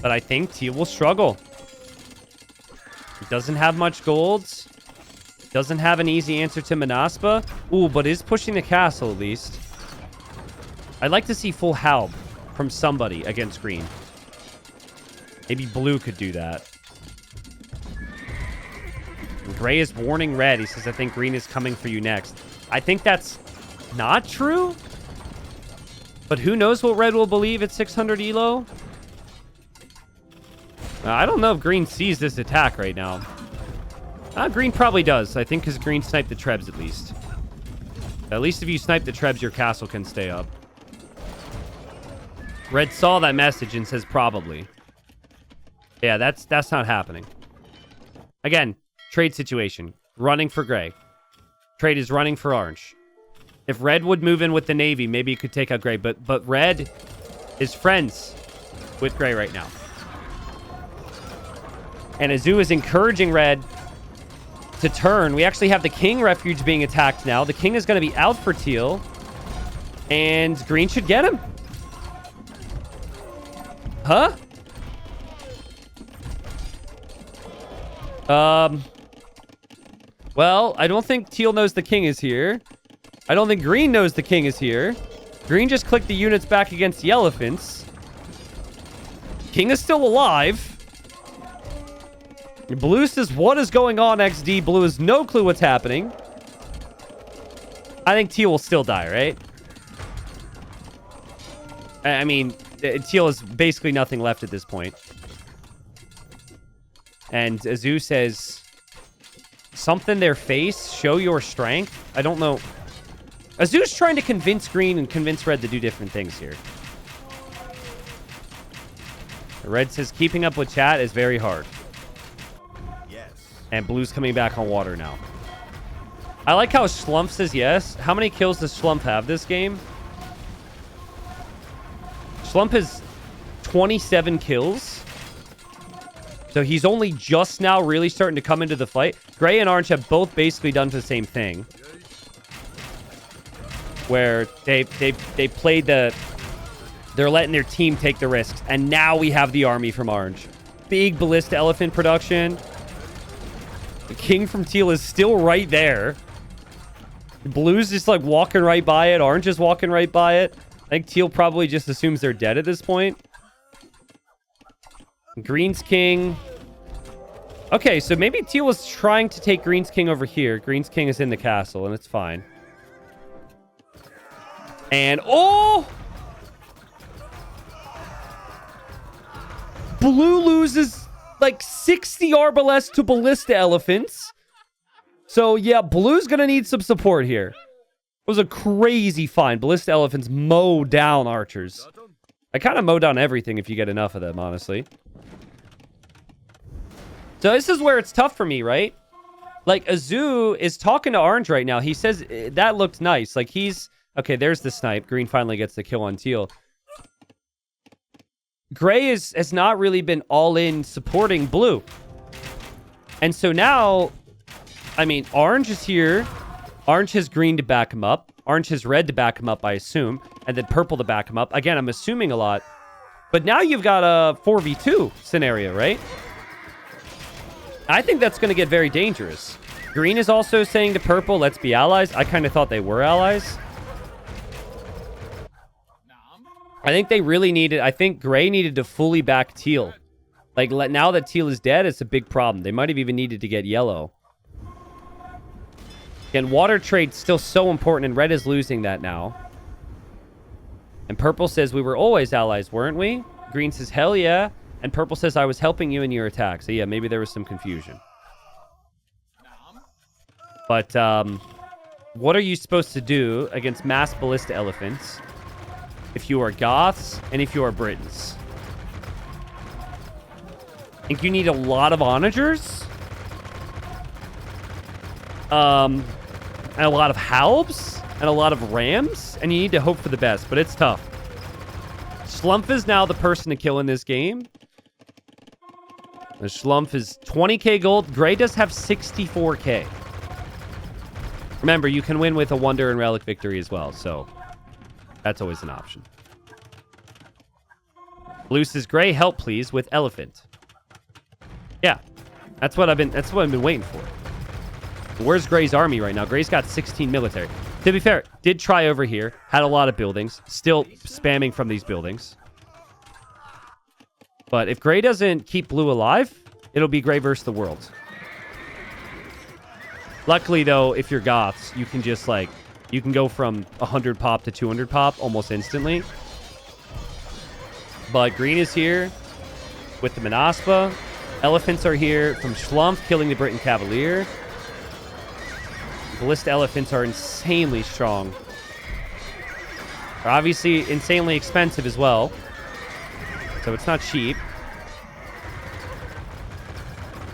But I think teal will struggle. It doesn't have much golds. Doesn't have an easy answer to Manaspa. Ooh, but is pushing the castle at least. I'd like to see full halb from somebody against green. Maybe blue could do that. And gray is warning red. He says, I think green is coming for you next. I think that's not true. But who knows what red will believe at 600 elo? I don't know if green sees this attack right now. Green probably does. I think because green sniped the trebs at least. At least if you snipe the trebs, your castle can stay up. Red saw that message and says probably. Yeah, that's not happening. Again, trade situation. Running for gray. Trade is running for orange. If red would move in with the navy, maybe it could take out gray. But red is friends with gray right now. And Azu is encouraging red to turn. We actually have the king refuge being attacked now. The king is going to be out for teal. And green should get him. Huh? Well, I don't think teal knows the king is here. I don't think green knows the king is here. Green just clicked the units back against the elephants. King is still alive. Blue says, what is going on, XD? Blue has no clue what's happening. I think teal will still die, right? I mean, teal has basically nothing left at this point. And Azu says, something their face, show your strength. I don't know. Azu's trying to convince green and convince red to do different things here. Red says, keeping up with chat is very hard. Yes. And blue's coming back on water now. I like how Schlump says yes. How many kills does Schlump have this game? Schlump has 27 kills. So he's only just now really starting to come into the fight. Gray and Orange have both basically done the same thing. Where they played the... They're letting their team take the risks. And now we have the army from Orange. Big ballista elephant production. The king from teal is still right there. Blue's just like walking right by it. Orange is walking right by it. I think teal probably just assumes they're dead at this point. Green's king. Okay, so maybe teal was trying to take green's king over here. Green's king is in the castle, and it's fine. And, oh! Blue loses like 60 arbalest to ballista elephants. So, yeah, blue's going to need some support here. It was a crazy find. Ballista elephants mow down archers. I kind of mow down everything if you get enough of them, honestly. So this is where it's tough for me, right? Like, Azu is talking to Orange right now. He says, that looked nice. Like, he's... Okay, there's the snipe. Green finally gets the kill on teal. Gray has not really been all in supporting blue. And so now... I mean, Orange is here. Orange has green to back him up. Orange has red to back him up, I assume. And then purple to back him up. Again, I'm assuming a lot. But now you've got a 4v2 scenario, right? I think that's going to get very dangerous. Green is also saying to purple, let's be allies. I kind of thought they were allies. I think they really needed... I think gray needed to fully back teal. Like, now that teal is dead, it's a big problem. They might have even needed to get yellow. Again, water trade's still so important, and red is losing that now. And purple says, we were always allies, weren't we? Green says, hell yeah. And purple says, I was helping you in your attack. So yeah, maybe there was some confusion. But, what are you supposed to do against mass ballista elephants if you are Goths and if you are Britons? I think you need a lot of onagers. And a lot of halbs and a lot of rams, and you need to hope for the best, but it's tough. Schlump is now the person to kill in this game. The Schlump is 20k gold. Gray does have 64k. Remember, you can win with a Wonder and Relic victory as well, so that's always an option. Blue says, Gray, help please with elephant. Yeah, that's what I've been waiting for. Where's Gray's army right now? Gray's got 16 military. To be fair, did try over here. Had a lot of buildings. Still spamming from these buildings. But if Gray doesn't keep blue alive, it'll be Gray versus the world. Luckily, though, if you're Goths, you can just, like... You can go from 100 pop to 200 pop almost instantly. But green is here with the Manaspa. Elephants are here from Schlump, killing the Briton Cavalier. Ballista elephants are insanely strong. They're obviously insanely expensive as well. So it's not cheap.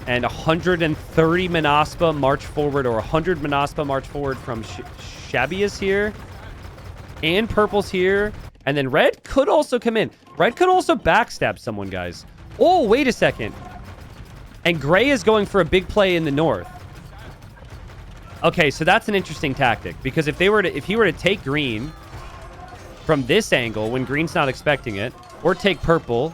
And 130 Manaspa march forward, or 100 Manaspa march forward from Shabia's here. And purple's here. And then red could also come in. Red could also backstab someone, guys. Oh, wait a second. And gray is going for a big play in the north. Okay, so that's an interesting tactic, because if he were to take green from this angle when green's not expecting it, or take purple,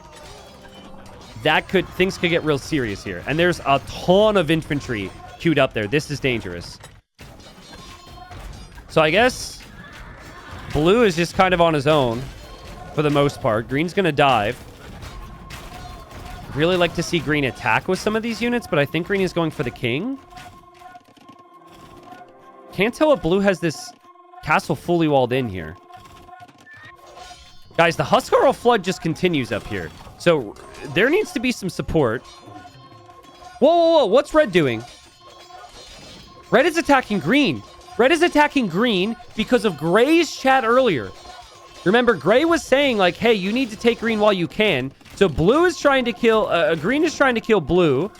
things could get real serious here. And there's a ton of infantry queued up there. This is dangerous. So I guess blue is just kind of on his own for the most part. Green's going to dive. Really like to see green attack with some of these units, but I think green is going for the king. Can't tell if blue has this castle fully walled in here. Guys, the Huskarl flood just continues up here. So there needs to be some support. Whoa, whoa, whoa. What's red doing? Red is attacking green. Red is attacking green because of gray's chat earlier. Remember, gray was saying, like, hey, you need to take green while you can. So blue is trying to kill... green is trying to kill blue.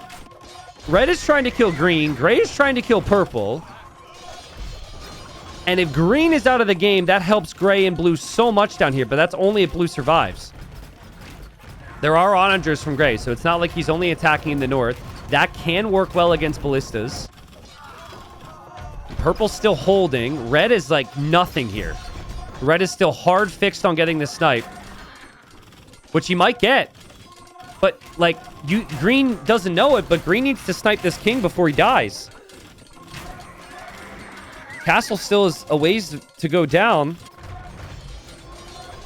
Red is trying to kill green. Gray is trying to kill purple. And if green is out of the game, that helps gray and blue so much down here. But that's only if blue survives. There are onagers from gray, so it's not like he's only attacking in the north. That can work well against ballistas. Purple's still holding. Red is like nothing here. Red is still hard fixed on getting the snipe, which he might get. But, like, green doesn't know it, but green needs to snipe this king before he dies. Castle still is a ways to go down.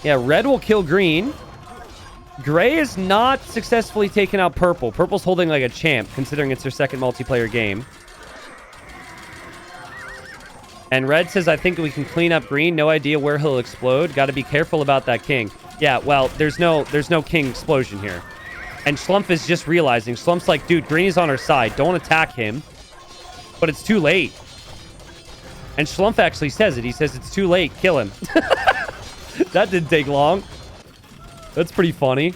Yeah, red will kill green. Gray is not successfully taking out purple. Purple's holding like a champ, considering it's their second multiplayer game. And red says, I think we can clean up green. No idea where he'll explode. Got to be careful about that king. Yeah, well, there's no king explosion here. And Schlumpf is just realizing. Schlumpf's like, dude, green is on our side. Don't attack him. But it's too late. And Schlumpf actually says it. He says it's too late. Kill him. That didn't take long. That's pretty funny.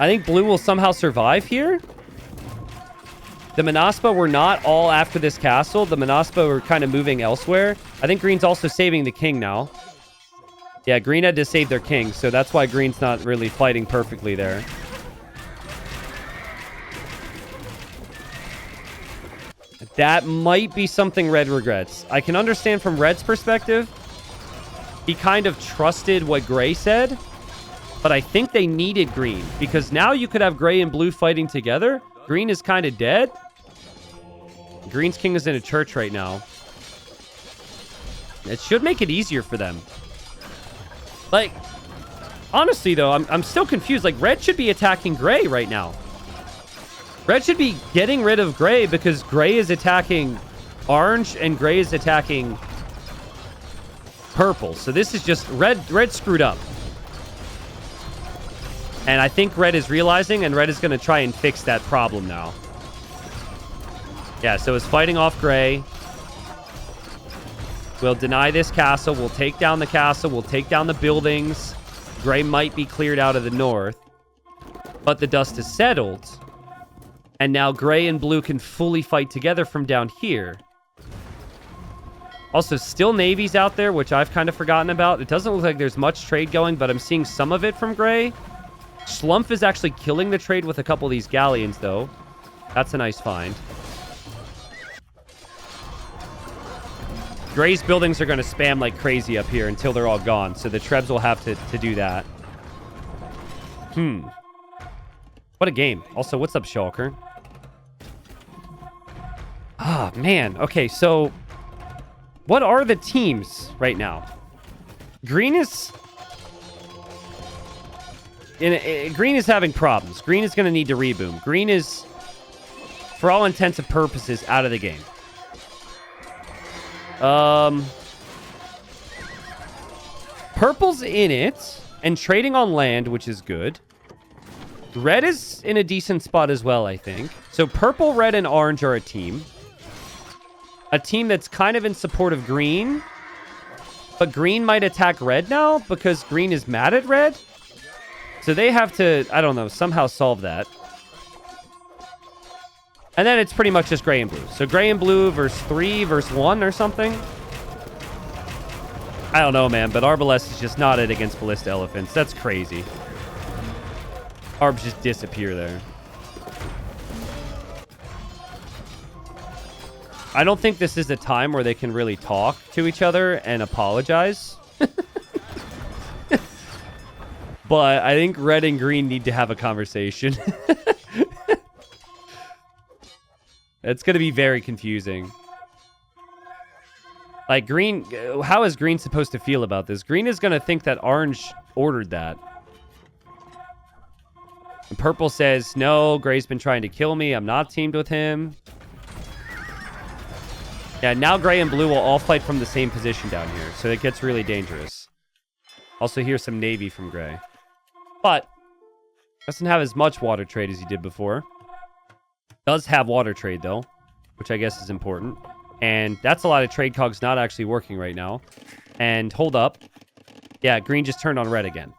I think blue will somehow survive here. The Manaspa were not all after this castle. The Manaspa were kind of moving elsewhere. I think green's also saving the king now. Yeah, green had to save their king, so that's why green's not really fighting perfectly there. That might be something red regrets. I can understand from red's perspective. He kind of trusted what gray said. But I think they needed green. Because now you could have gray and blue fighting together. Green is kind of dead. Green's king is in a church right now. It should make it easier for them. Like, honestly, though, I'm still confused. Like, red should be attacking gray right now. Red should be getting rid of gray because gray is attacking orange and gray is attacking purple. So this is just red screwed up. And I think red is realizing, and red is going to try and fix that problem now. Yeah, so it's fighting off gray. We'll deny this castle. We'll take down the castle. We'll take down the buildings. Gray might be cleared out of the north. But the dust has settled. And now gray and blue can fully fight together from down here. Also, still navies out there, which I've kind of forgotten about. It doesn't look like there's much trade going, but I'm seeing some of it from gray. Schlumpf is actually killing the trade with a couple of these galleons, though. That's a nice find. Gray's buildings are going to spam like crazy up here until they're all gone, so the Trebs will have to do that. What a game. Also, what's up, Shulker? Ah, man. Okay, so what are the teams right now? Green is... Green is having problems. Green is going to need to reboom. Green is, for all intents and purposes, out of the game. Purple's in it and trading on land, which is good. Red is in a decent spot as well, I think. So purple, red, and orange are a team. A team that's kind of in support of green. But green might attack red now because green is mad at red. So they have to, I don't know, somehow solve that. And then it's pretty much just gray and blue. So gray and blue versus 3 versus 1 or something. I don't know, man, but Arbalest is just not it against Ballista Elephants. That's crazy. Arbs just disappear there. I don't think this is a time where they can really talk to each other and apologize. But I think red and green need to have a conversation. It's going to be very confusing. Like, green... How is green supposed to feel about this? Green is going to think that orange ordered that. And purple says, no, gray's been trying to kill me. I'm not teamed with him. Yeah, now gray and blue will all fight from the same position down here. So it gets really dangerous. Also, here's some navy from gray. But doesn't have as much water trade as he did before. Does have water trade, though, which I guess is important. And that's a lot of trade cogs not actually working right now. And hold up. Yeah, green just turned on red again.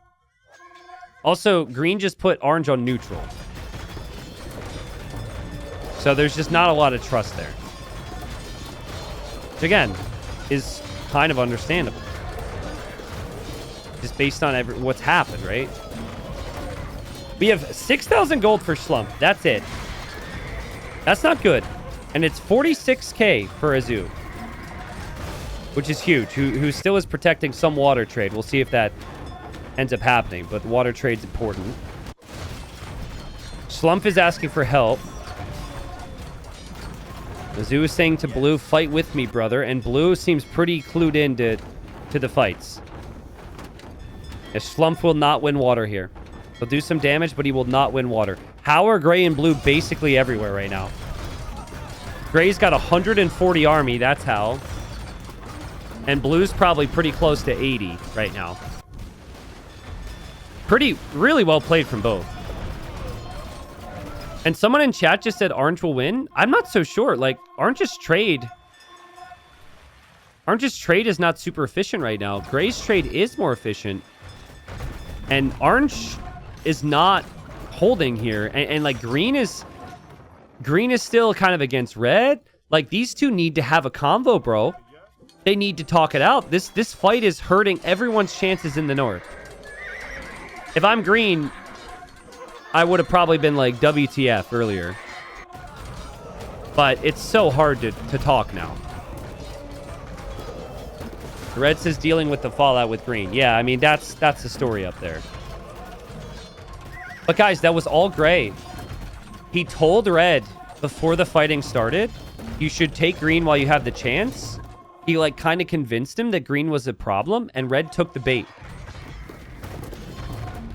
Also, green just put orange on neutral. So there's just not a lot of trust there. Which, again, is kind of understandable. Just based on what's happened, right? We have 6,000 gold for Slump. That's it. That's not good. And it's 46k for Azu. Which is huge. Who still is protecting some water trade. We'll see if that ends up happening. But water trade's important. Slump is asking for help. Azu is saying to blue, fight with me, brother. And blue seems pretty clued in to the fights. Slump will not win water here. He'll do some damage, but he will not win water. How are gray and blue basically everywhere right now? Gray's got 140 army. That's how. And blue's probably pretty close to 80 right now. Really well played from both. And someone in chat just said orange will win. I'm not so sure. Like, orange's trade is not super efficient right now. Gray's trade is more efficient. And orange is not holding here. And like, green is still kind of against red. Like, these two need to have a convo, bro. They need to talk it out. This fight is hurting everyone's chances in the north. If I'm green, I would have probably been like WTF earlier. But it's so hard to talk now. Red says dealing with the fallout with green. Yeah, I mean, that's the story up there. But guys, that was all gray. He told red before the fighting started, you should take green while you have the chance. He like kind of convinced him that green was a problem, and red took the bait.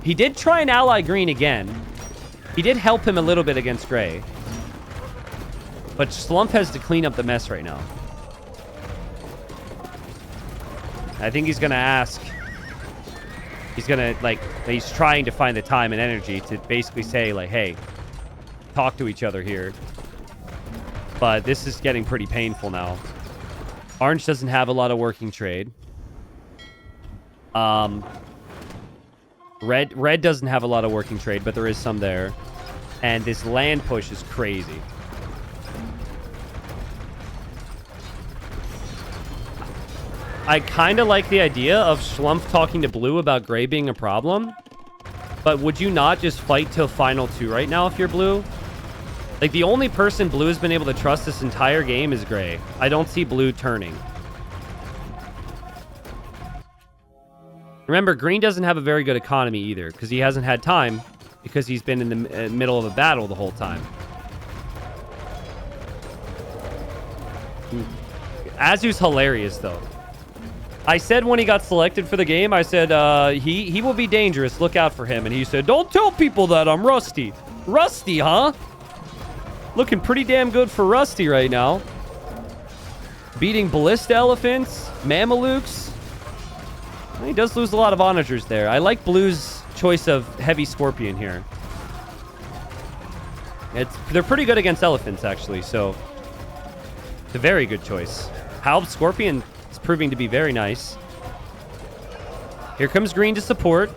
He did try and ally green again. He did help him a little bit against gray. But Slump has to clean up the mess right now. I think he's going to ask. He's going to, like, he's trying to find the time and energy to basically say, like, hey, talk to each other here. But this is getting pretty painful now. Orange doesn't have a lot of working trade. Red doesn't have a lot of working trade, but there is some there. And this land push is crazy. I kind of like the idea of Schlump talking to blue about gray being a problem. But would you not just fight till final 2 right now if you're blue? Like, the only person blue has been able to trust this entire game is gray. I don't see blue turning. Remember, green doesn't have a very good economy either, because he hasn't had time, because he's been in the middle of a battle the whole time. Azu's hilarious, though. I said when he got selected for the game, I said, he will be dangerous. Look out for him. And he said, don't tell people that I'm Rusty. Rusty, huh? Looking pretty damn good for Rusty right now. Beating ballista elephants, Mamelukes. He does lose a lot of onagers there. I like Blue's choice of heavy scorpion here. They're pretty good against elephants, actually, so it's a very good choice. Halb Scorpion is proving to be very nice. Here comes green to support,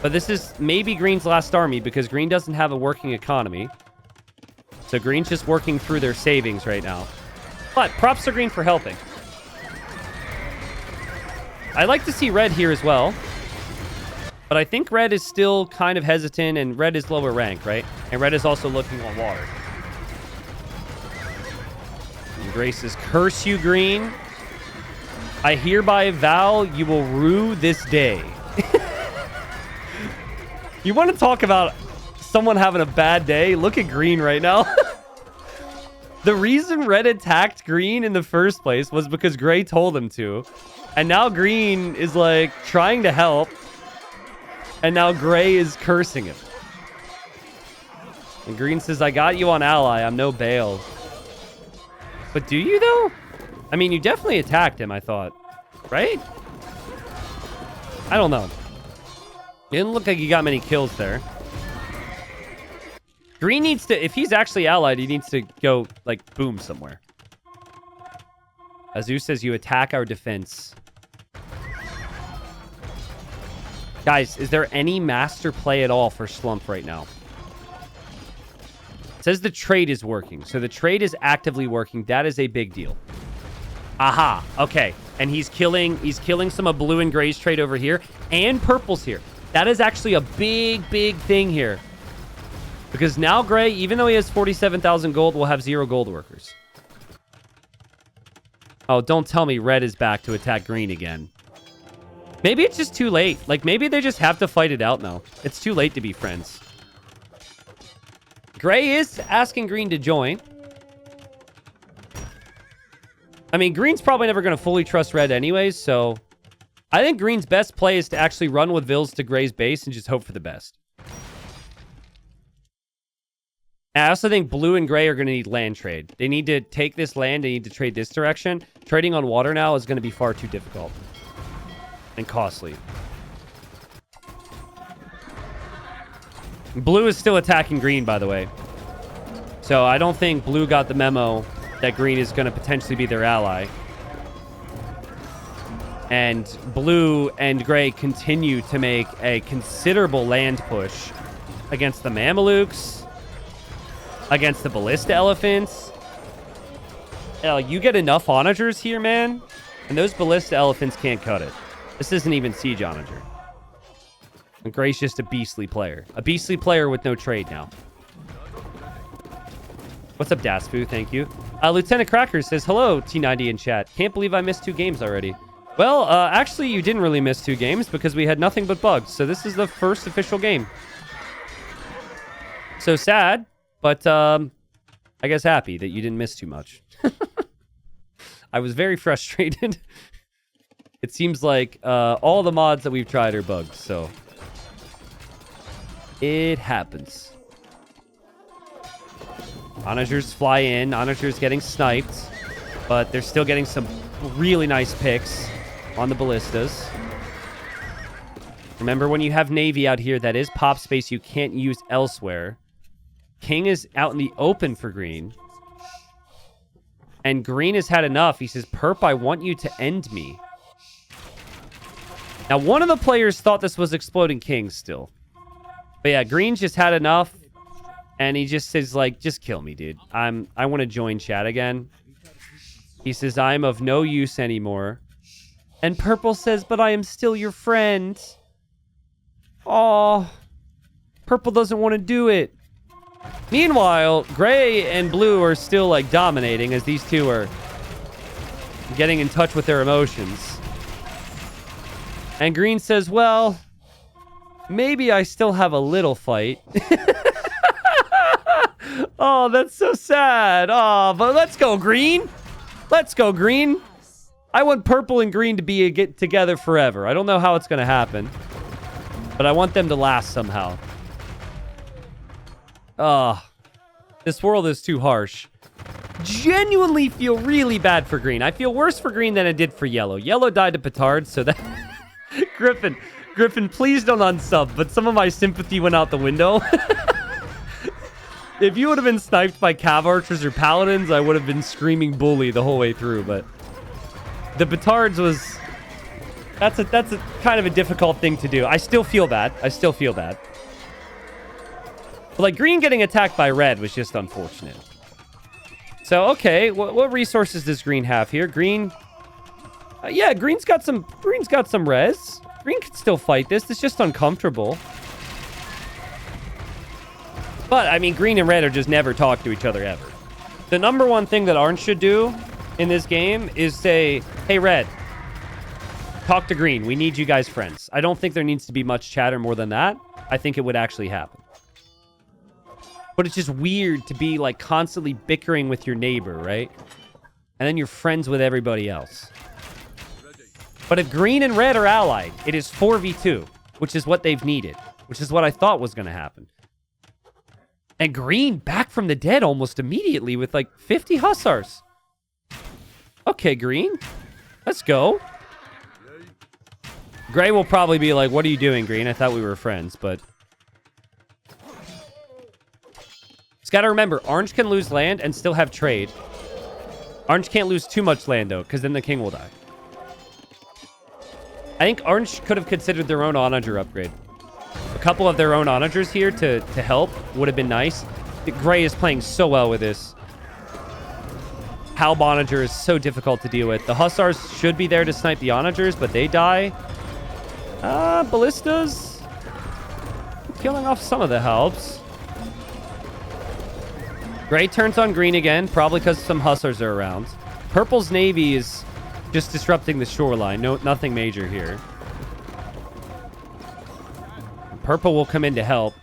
but this is maybe green's last army because green doesn't have a working economy. So green's just working through their savings right now. But props to green for helping. I like to see red here as well. But I think red is still kind of hesitant, and red is lower rank, right? And red is also looking on water. And Grace's curse you, green. I hereby vow you will rue this day. You want to talk about someone having a bad day? Look at green right now. The reason red attacked green in the first place was because gray told him to. And now green is like trying to help. And now gray is cursing him. And green says, I got you on ally. I'm no bail. But do you though? I mean, you definitely attacked him, I thought. Right? I don't know. It didn't look like he got many kills there. Green needs to, if he's actually allied, he needs to go, like, boom somewhere. Azu says you attack our defense. Guys, is there any master play at all for Slump right now? It says the trade is working. So the trade is actively working. That is a big deal. Aha. Okay. And he's killing some of blue and gray's trade over here. And purple's here. That is actually a big, big thing here. Because now gray, even though he has 47,000 gold, will have 0 gold workers. Oh, don't tell me red is back to attack green again. Maybe it's just too late. Like, maybe they just have to fight it out now. It's too late to be friends. Gray is asking green to join. I mean, green's probably never going to fully trust red anyways, so I think green's best play is to actually run with Vils to gray's base and just hope for the best. And I also think blue and gray are going to need land trade. They need to take this land. They need to trade this direction. Trading on water now is going to be far too difficult and costly. Blue is still attacking green, by the way. So I don't think blue got the memo that green is going to potentially be their ally. And blue and gray continue to make a considerable land push against the Mamelukes, against the ballista elephants. You get enough onagers here, man, and those ballista elephants can't cut it. This isn't even siege onager. And gray's just a beastly player. A beastly player with no trade now. What's up, Dasfu? Thank you. Lieutenant Cracker says, hello, T90 in chat. Can't believe I missed 2 games already. Well, actually, you didn't really miss 2 games because we had nothing but bugs. So this is the first official game. So sad, but I guess happy that you didn't miss too much. I was very frustrated. It seems like all the mods that we've tried are bugs, so it happens. Onagers fly in. Onagers getting sniped, but they're still getting some really nice picks on the ballistas. Remember, when you have Navy out here, that is pop space you can't use elsewhere. King is out in the open for green. And green has had enough. He says, Perp, I want you to end me. Now, one of the players thought this was exploding kings still. But yeah, green's just had enough. And he just says, like, just kill me, dude. I want to join chat again. He says, I'm of no use anymore. And purple says, but I am still your friend. Oh, purple doesn't want to do it. Meanwhile, gray and blue are still, like, dominating as these two are getting in touch with their emotions. And green says, well, maybe I still have a little fight. Oh, that's so sad. Oh, but let's go, green. Let's go, green. I want purple and green to get together forever. I don't know how it's going to happen, but I want them to last somehow. Oh, this world is too harsh. Genuinely feel really bad for green. I feel worse for green than I did for yellow. Yellow died to petard, so that... Griffin, please don't unsub, but some of my sympathy went out the window. If you would have been sniped by cav archers or paladins, I would have been screaming bully the whole way through, but the petards was... That's a kind of a difficult thing to do. I still feel bad. But like, green getting attacked by red was just unfortunate. So, okay, what resources does green have here? Green... yeah, green's got some res. Green can still fight this. It's just uncomfortable. But, I mean, green and red are just never talk to each other ever. The number one thing that orange should do in this game is say, hey, red, talk to green. We need you guys friends. I don't think there needs to be much chatter more than that. I think it would actually happen. But it's just weird to be like constantly bickering with your neighbor, right? And then you're friends with everybody else. But if green and red are allied, it is 4v2, which is what they've needed, which is what I thought was going to happen. And green back from the dead almost immediately with like 50 hussars. Okay, green. Let's go. Gray will probably be like, what are you doing, green? I thought we were friends, but... Just got to remember, orange can lose land and still have trade. Orange can't lose too much land, though, because then the king will die. I think orange could have considered their own onager upgrade. A couple of their own onagers here to help would have been nice. Gray is playing so well with this. Halb onager is so difficult to deal with. The hussars should be there to snipe the onagers, but they die. Ballistas. Killing off some of the halbs. Gray turns on green again, probably because some hussars are around. Purple's navy is just disrupting the shoreline. Nothing major here. Purple will come in to help.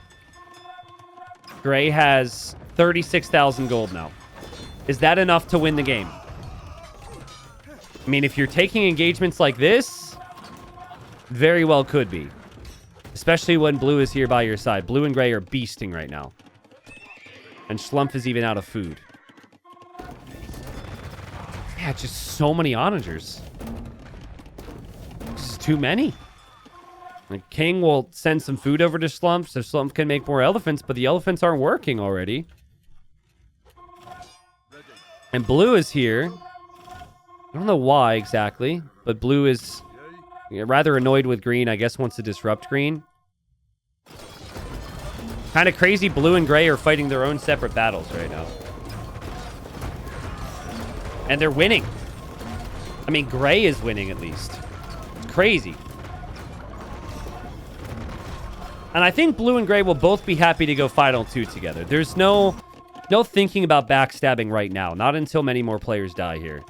Gray has 36,000 gold now. Is that enough to win the game? I mean, if you're taking engagements like this, very well could be. Especially when blue is here by your side. Blue and gray are beasting right now. And Schlumpf is even out of food. Yeah, just so many onagers. This is too many. The king will send some food over to Schlumpf so Schlumpf can make more elephants, but the elephants aren't working already. And blue is here. I don't know why exactly, but blue is rather annoyed with green. I guess wants to disrupt green. Kind of crazy. Blue and gray are fighting their own separate battles right now. And they're winning. I mean, gray is winning at least. It's crazy. And I think blue and gray will both be happy to go final 2 together. There's no thinking about backstabbing right now. Not until many more players die here.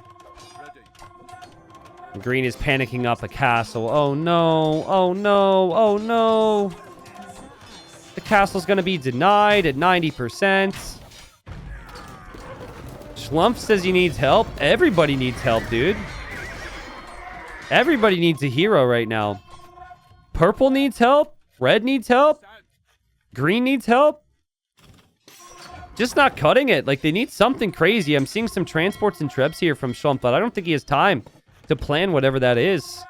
Green is panicking up a castle. Oh no, oh no, oh no. The castle's going to be denied at 90%. Schlumpf says he needs help. Everybody needs help, dude. Everybody needs a hero right now. Purple needs help. Red needs help. Green needs help. Just not cutting it. Like, they need something crazy. I'm seeing some transports and trebs here from Schlumpf, but I don't think he has time to plan whatever that is.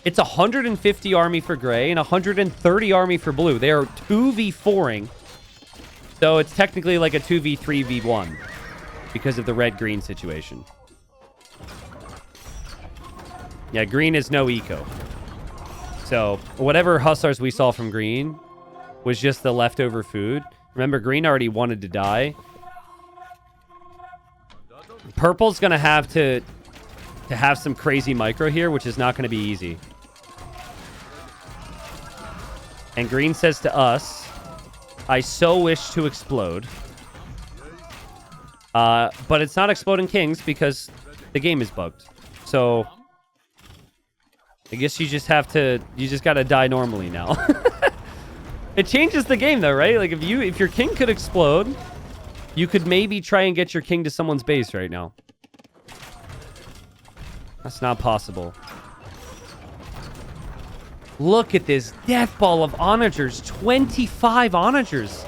It's 150 army for gray and 130 army for blue. They are 2v4ing. So it's technically like a 2v3v1 because of the red-green situation. Yeah, green is no eco. So whatever hussars we saw from green was just the leftover food. Remember, green already wanted to die. Purple's going to have some crazy micro here, which is not going to be easy. And green says to us, I so wish to explode. But it's not exploding kings because the game is bugged. So I guess you just got to die normally now. It changes the game though, right? Like if your king could explode, you could maybe try and get your king to someone's base right now. That's not possible. Look at this death ball of onagers. 25 onagers.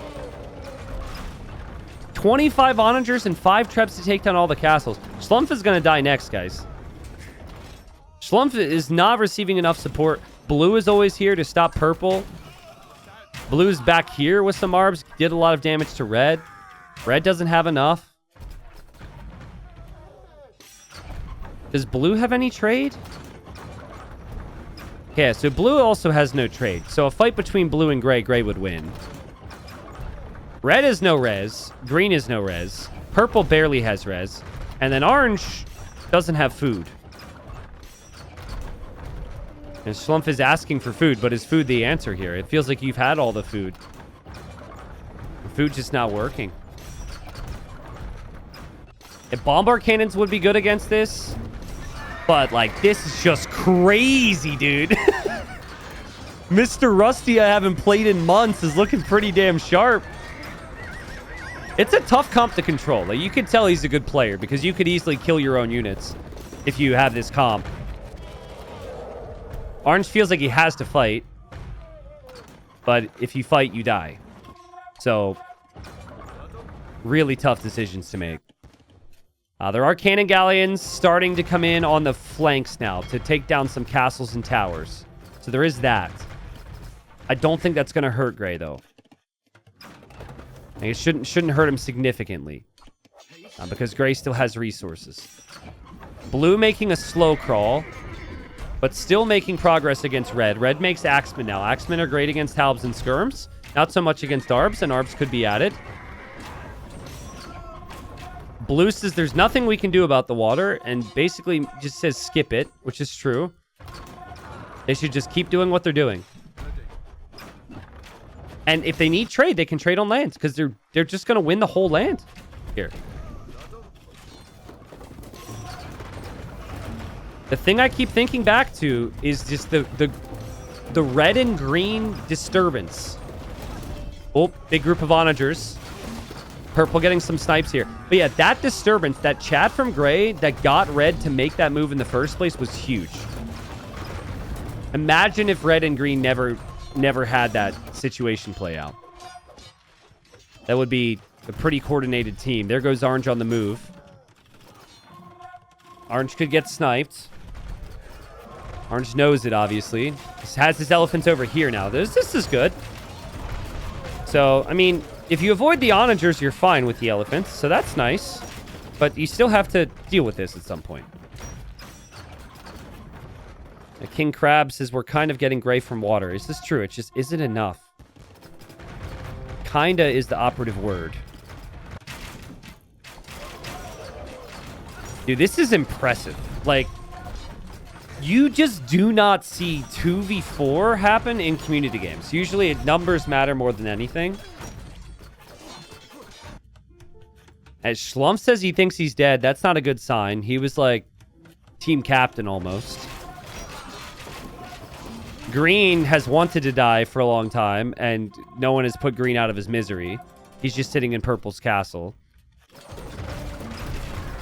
25 onagers and 5 trebs to take down all the castles. Schlumpf is going to die next, guys. Schlumpf is not receiving enough support. Blue is always here to stop purple. Blue's back here with some arbs. Did a lot of damage to red. Red doesn't have enough. Does blue have any trade? Yeah, so blue also has no trade. So a fight between blue and gray, gray would win. Red is no res. Green is no res. Purple barely has res. And then orange doesn't have food. And Schlumpf is asking for food, but is food the answer here? It feels like you've had all the food. The food's just not working. If bombard cannons would be good against this. But, like, this is just crazy, dude. Mr. Rusty, I haven't played in months, is looking pretty damn sharp. It's a tough comp to control. Like, you could tell he's a good player because you could easily kill your own units if you have this comp. Orange feels like he has to fight. But if you fight, you die. So, really tough decisions to make. There are cannon galleons starting to come in on the flanks now to take down some castles and towers. So there is that. I don't think that's going to hurt Gray, though. It shouldn't hurt him significantly. Because Gray still has resources. Blue making a slow crawl. But still making progress against Red. Red makes Axemen now. Axemen are great against Halbs and Skirms. Not so much against Arbs, and Arbs could be added. Blue says there's nothing we can do about the water, and basically just says skip it, which is true. They should just keep doing what they're doing. And if they need trade, they can trade on lands, because they're just going to win the whole land here. The thing I keep thinking back to is just the red and green disturbance. Oh, big group of onagers. Purple getting some snipes here. But yeah, that disturbance, that chat from Gray that got Red to make that move in the first place was huge. Imagine if Red and Green never had that situation play out. That would be a pretty coordinated team. There goes Orange on the move. Orange could get sniped. Orange knows it, obviously. He has his elephants over here now. This is good. So, I mean, if you avoid the onagers, you're fine with the elephants. So that's nice. But you still have to deal with this at some point. The King Crab says we're kind of getting Gray from water. Is this true? It just isn't enough. Kinda is the operative word. Dude, this is impressive. Like, you just do not see 2v4 happen in community games. Usually, numbers matter more than anything. As Schlump says he thinks he's dead, that's not a good sign. He was, like, team captain almost. Green has wanted to die for a long time, and no one has put Green out of his misery. He's just sitting in Purple's castle.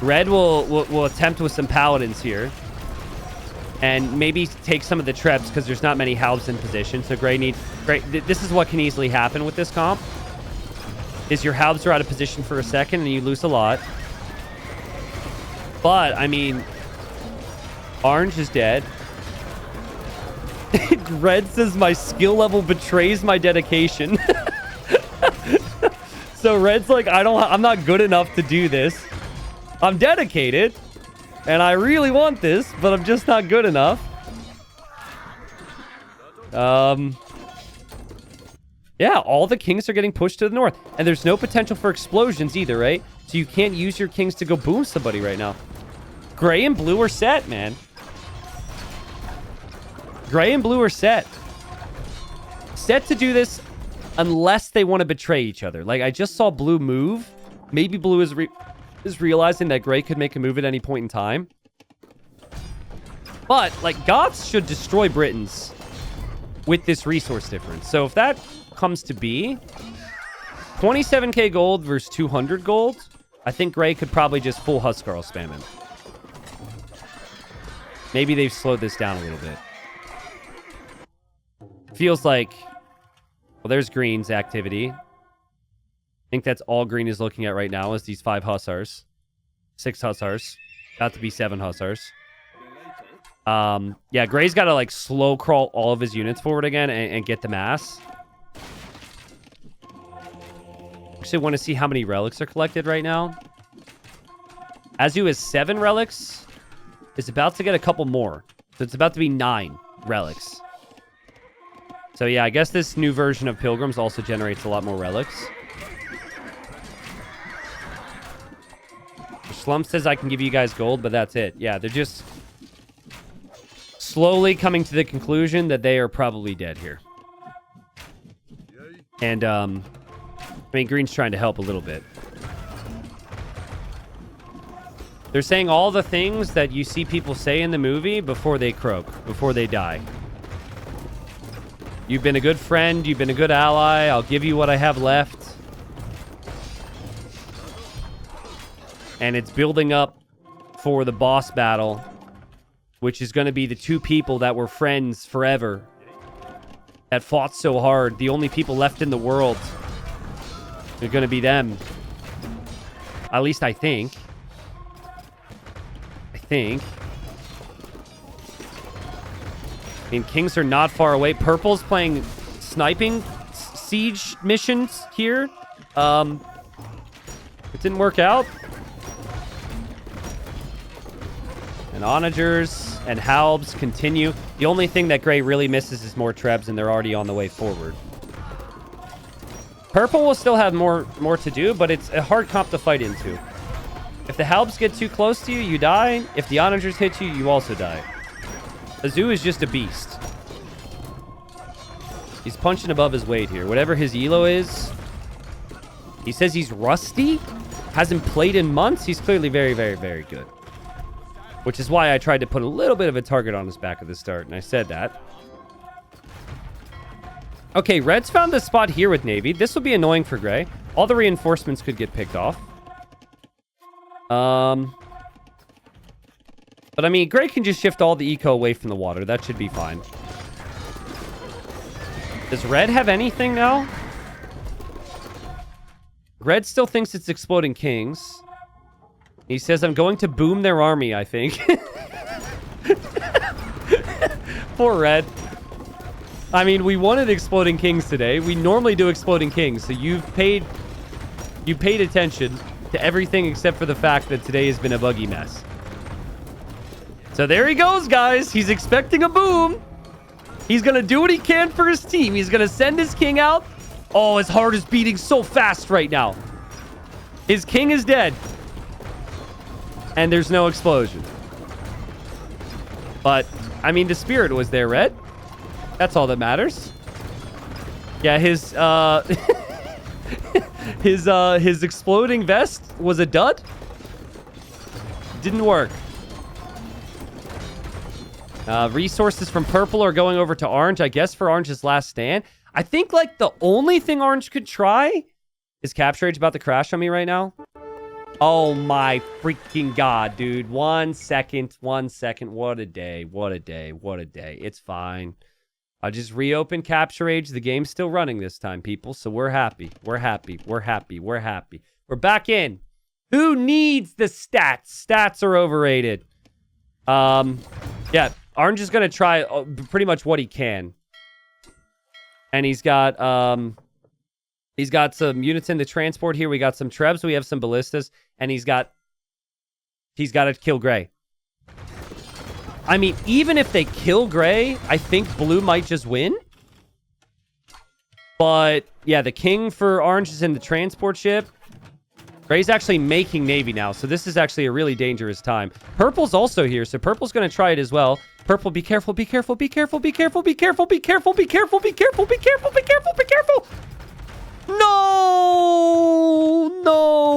Red will attempt with some paladins here. And maybe take some of the treps because there's not many halves in position. So Gray this is what can easily happen with this comp. Is your halves are out of position for a second and you lose a lot. But, I mean, Orange is dead. Red says my skill level betrays my dedication. So Red's like, I'm not good enough to do this. I'm dedicated. And I really want this, but I'm just not good enough. Yeah, all the kings are getting pushed to the north. And there's no potential for explosions either, right? So you can't use your kings to go boom somebody right now. Gray and blue are set, man. Gray and blue are set. Set to do this unless they want to betray each other. Like, I just saw blue move. Maybe blue is realizing that Gray could make a move at any point in time. But, like, Goths should destroy Britons with this resource difference. So if that comes to be 27k gold versus 200 gold, I think Gray could probably just full Huskarl spam him. Maybe they've slowed this down a little bit. Feels like... Well, there's Green's activity. I think that's all Green is looking at right now is these 5 Hussars. 6 Hussars. About to be 7 Hussars. Yeah, Gray's got to, like, slow crawl all of his units forward again and get the mass. Actually want to see how many relics are collected right now. Azu has 7 relics. Is about to get a couple more. So it's about to be 9 relics. So yeah, I guess this new version of Pilgrims also generates a lot more relics. Slump says I can give you guys gold, but that's it. Yeah, they're just slowly coming to the conclusion that they are probably dead here. And, I mean, Green's trying to help a little bit. They're saying all the things that you see people say in the movie before they croak, before they die. You've been a good friend. You've been a good ally. I'll give you what I have left. And it's building up for the boss battle, which is going to be the two people that were friends forever, that fought so hard. The only people left in the world are going to be them. At least I think. I mean, kings are not far away. Purple's playing sniping siege missions here. It didn't work out. And onagers and halbs continue. The only thing that Gray really misses is more trebs, and they're already on the way forward. Purple will still have more to do, but it's a hard comp to fight into. If the halbs get too close to you, you die. If the onagers hit you, you also die. Azu is just a beast. He's punching above his weight here. Whatever his elo is, he says he's rusty, hasn't played in months. He's clearly very, very, very good. Which is why I tried to put a little bit of a target on his back at the start, and I said that. Okay, Red's found this spot here with Navy. This will be annoying for Gray. All the reinforcements could get picked off. But I mean, Gray can just shift all the eco away from the water. That should be fine. Does Red have anything now? Red still thinks it's exploding kings. He says, I'm going to boom their army, I think. Poor Red. I mean, we wanted exploding kings today. We normally do exploding kings, so you paid attention to everything except for the fact that today has been a buggy mess. So there he goes, guys. He's expecting a boom. He's going to do what he can for his team. He's going to send his king out. Oh, his heart is beating so fast right now. His king is dead. And there's no explosion. But, I mean, the spirit was there, Red. That's all that matters. Yeah, his his exploding vest was a dud. Didn't work. Resources from purple are going over to orange, I guess, for orange's last stand. I think, like, the only thing orange could try is capture age about to crash on me right now. Oh my freaking god, dude. 1 second. What a day. It's fine. I'll just reopen capture age. The game's still running this time, people, so we're happy. We're back in. Who needs the stats? Stats are overrated. Yeah, orange is going to try pretty much what he can. And he's got some units in the transport here. We got some trebs. We have some ballistas. And he's got to kill Gray. I mean, even if they kill Gray, I think blue might just win. But, yeah, the king for orange is in the transport ship. Gray's actually making navy now, so this is actually a really dangerous time. Purple's also here, so purple's going to try it as well. Purple, be careful. No,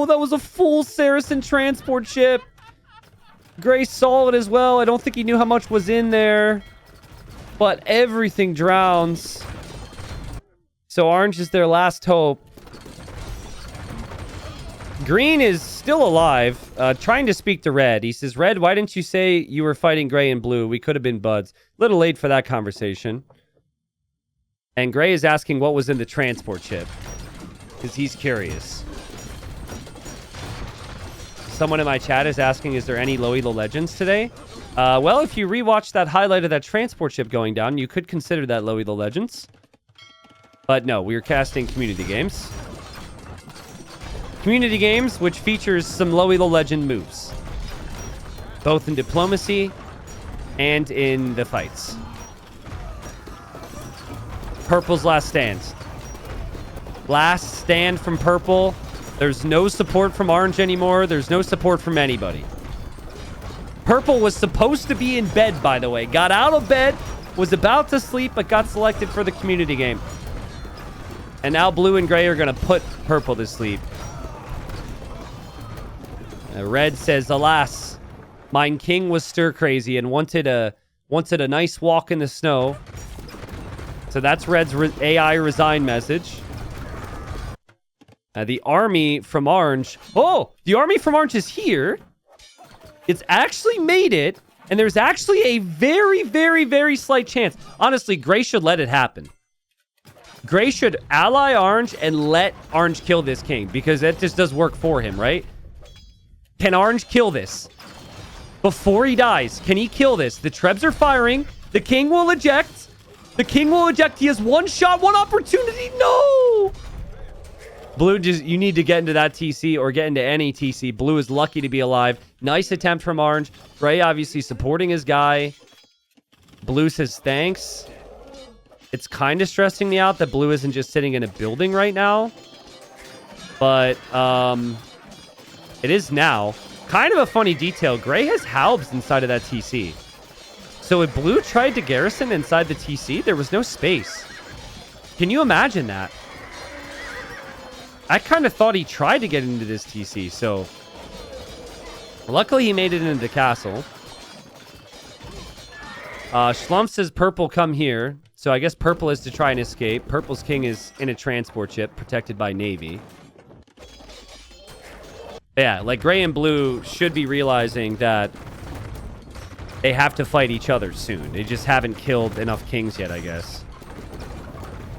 that was a full Saracen transport ship. Gray saw it as well. I don't think he knew how much was in there. But everything drowns. So orange is their last hope. Green is still alive, trying to speak to Red. He says, Red, why didn't you say you were fighting Gray and Blue? We could have been buds. A little late for that conversation. And Gray is asking what was in the transport ship, because he's curious. Someone in my chat is asking, is there any low elo legends today? Well, if you rewatch that highlight of that transport ship going down, you could consider that low elo legends. But no, we are casting community games. Community games, which features some low elo legend moves. Both in diplomacy and in the fights. Purple's last stand. Last stand from purple. There's no support from orange anymore. There's no support from anybody. Purple was supposed to be in bed, by the way. Got out of bed, was about to sleep, but got selected for the community game. And now blue and gray are going to put purple to sleep. Red says, alas, mine king was stir crazy and wanted a nice walk in the snow. So that's Red's AI resign message. The army from Orange. Oh, the army from Orange is here. It's actually made it. And there's actually a very, very, very slight chance. Honestly, Gray should let it happen. Gray should ally Orange and let Orange kill this king. Because that just does work for him, right? Can Orange kill this? Before he dies, can he kill this? The Trebs are firing. The king will eject. The king will eject. He has one shot, one opportunity. No! Blue, you need to get into that TC or get into any TC. Blue is lucky to be alive. Nice attempt from Orange. Gray obviously supporting his guy. Blue says thanks. It's kind of stressing me out that Blue isn't just sitting in a building right now. But it is now. Kind of a funny detail. Gray has Halbs inside of that TC. So if Blue tried to garrison inside the TC, there was no space. Can you imagine that? I kind of thought he tried to get into this TC, so... Luckily, he made it into the castle. Schlump says purple come here. So I guess purple is to try and escape. Purple's king is in a transport ship protected by Navy. Yeah, like Gray and Blue should be realizing that they have to fight each other soon. They just haven't killed enough kings yet, I guess.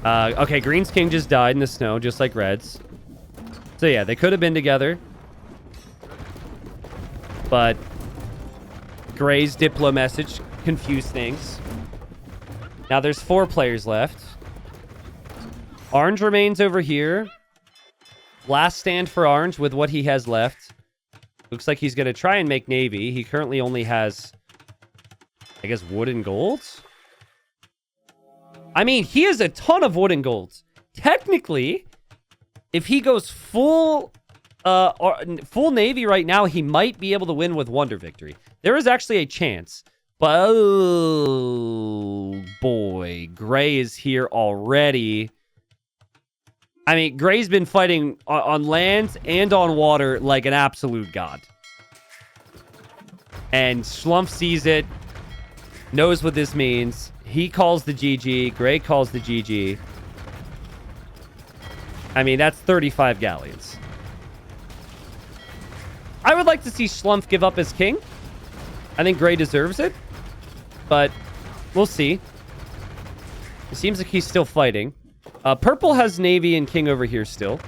Okay, Green's king just died in the snow, just like Red's. So yeah, they could have been together. But Gray's Diplo message confused things. Now there's 4 players left. Orange remains over here. Last stand for Orange with what he has left. Looks like he's going to try and make Navy. He currently only has, I guess, wood and gold? I mean, he has a ton of wood and golds. Technically, if he goes full Navy right now, he might be able to win with Wonder Victory. There is actually a chance. But, oh, boy. Gray is here already. I mean, Gray's been fighting on land and on water like an absolute god. And Schlump sees it, knows what this means. He calls the GG. Gray calls the GG. I mean, that's 35 galleons. I would like to see Schlump give up his king. I think Gray deserves it. But we'll see. It seems like he's still fighting. Purple has Navy and king over here still.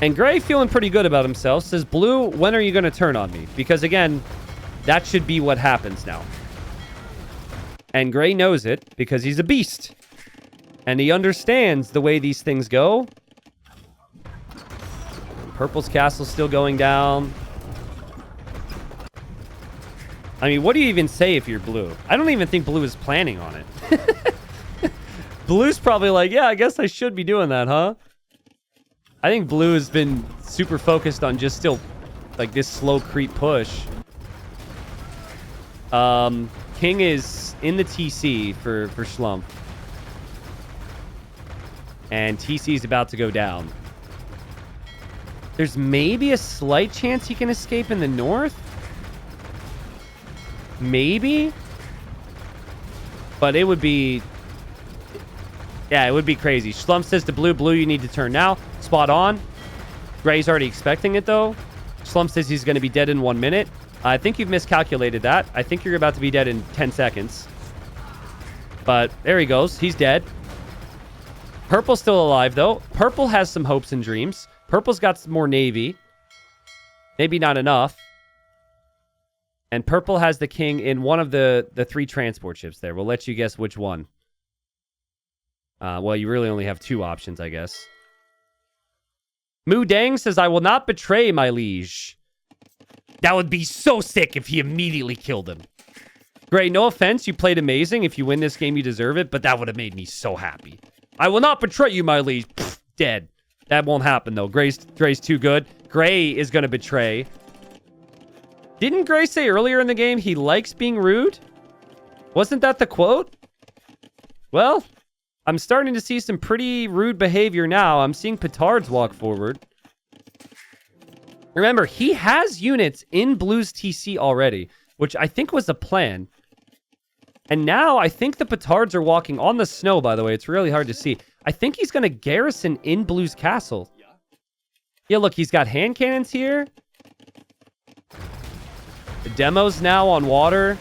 And Gray feeling pretty good about himself. Says, Blue, when are you going to turn on me? Because, again, that should be what happens now. And Gray knows it because he's a beast. And he understands the way these things go. Purple's castle's still going down. I mean, what do you even say if you're Blue? I don't even think Blue is planning on it. Blue's probably like, yeah, I guess I should be doing that, huh? I think Blue has been super focused on just still, like, this slow creep push. King is in the TC for Schlump. And TC is about to go down. There's maybe a slight chance he can escape in the north. Maybe. But it would be... Yeah, it would be crazy. Schlump says to Blue, Blue, you need to turn now. Spot on. Gray's already expecting it, though. Schlump says he's going to be dead in 1 minute. I think you've miscalculated that. I think you're about to be dead in 10 seconds. But there he goes. He's dead. Purple's still alive, though. Purple has some hopes and dreams. Purple's got some more Navy. Maybe not enough. And Purple has the king in one of the 3 transport ships there. We'll let you guess which one. Well, you really only have 2 options, I guess. Mu Dang says, I will not betray my liege. That would be so sick if he immediately killed him. Gray, no offense. You played amazing. If you win this game, you deserve it. But that would have made me so happy. I will not betray you, my liege. Pfft, dead. That won't happen, though. Gray's too good. Gray is going to betray. Didn't Gray say earlier in the game he likes being rude? Wasn't that the quote? Well... I'm starting to see some pretty rude behavior now. I'm seeing petards walk forward. Remember, he has units in Blue's TC already, which I think was a plan. And now I think the petards are walking on the snow, by the way. It's really hard to see. I think he's going to garrison in Blue's castle. Yeah, look, he's got hand cannons here. The demo's now on water.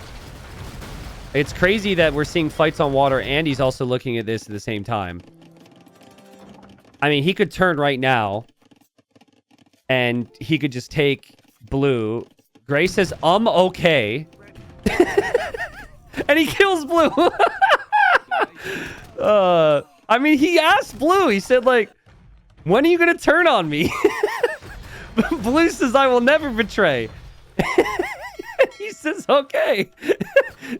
It's crazy that we're seeing fights on water and he's also looking at this at the same time. I mean, he could turn right now and he could just take Blue. Gray says, okay. And he kills Blue. I mean, he asked Blue. He said, like, when are you going to turn on me? Blue says, I will never betray. He says, okay.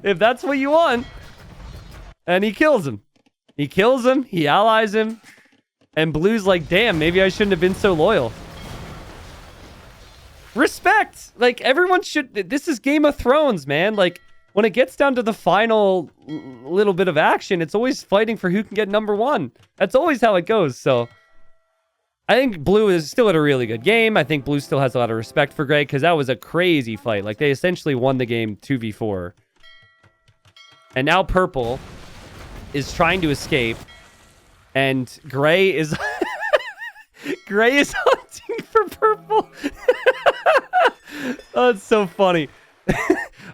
If that's what you want. And he kills him. He kills him. He allies him. And Blue's like, damn, maybe I shouldn't have been so loyal. Respect. Like, everyone should... This is Game of Thrones, man. Like, when it gets down to the final little bit of action, it's always fighting for who can get number one. That's always how it goes, so... I think Blue is still at a really good game. I think Blue still has a lot of respect for Gray, because that was a crazy fight. Like, they essentially won the game 2v4. And now Purple is trying to escape, and Gray is... Gray is hunting for Purple. Oh, it's so funny.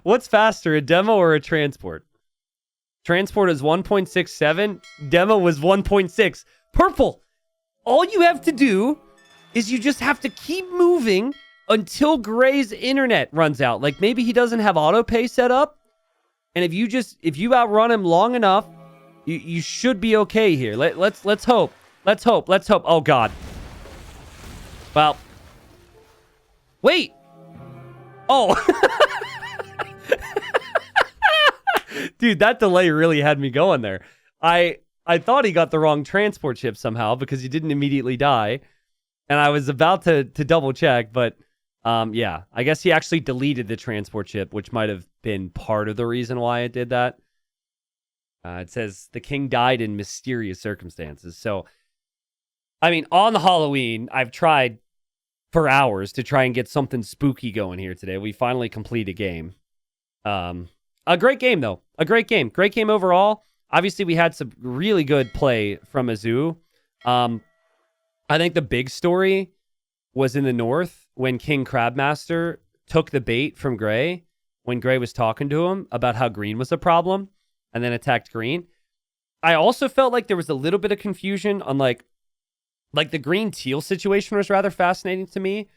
What's faster, a demo or a transport? Transport is 1.67. Demo was 1.6. Purple! All you have to do is you just have to keep moving until Gray's internet runs out. Like, maybe he doesn't have auto pay set up. And if you outrun him long enough, you should be okay here. Let's hope. Let's hope. Oh, God. Well. Wait. Oh. Dude, that delay really had me going there. I thought he got the wrong transport ship somehow because he didn't immediately die. And I was about to double check, but yeah, I guess he actually deleted the transport ship, which might have been part of the reason why it did that. It says the king died in mysterious circumstances. So, I mean, on Halloween, I've tried for hours to try and get something spooky going here today. We finally complete a game. A great game, though. A great game. Great game overall. Obviously, we had some really good play from Azu. I think the big story was in the north when King Crabmaster took the bait from Gray when Gray was talking to him about how green was a problem and then attacked green. I also felt like there was a little bit of confusion on like the green-teal situation was rather fascinating to me.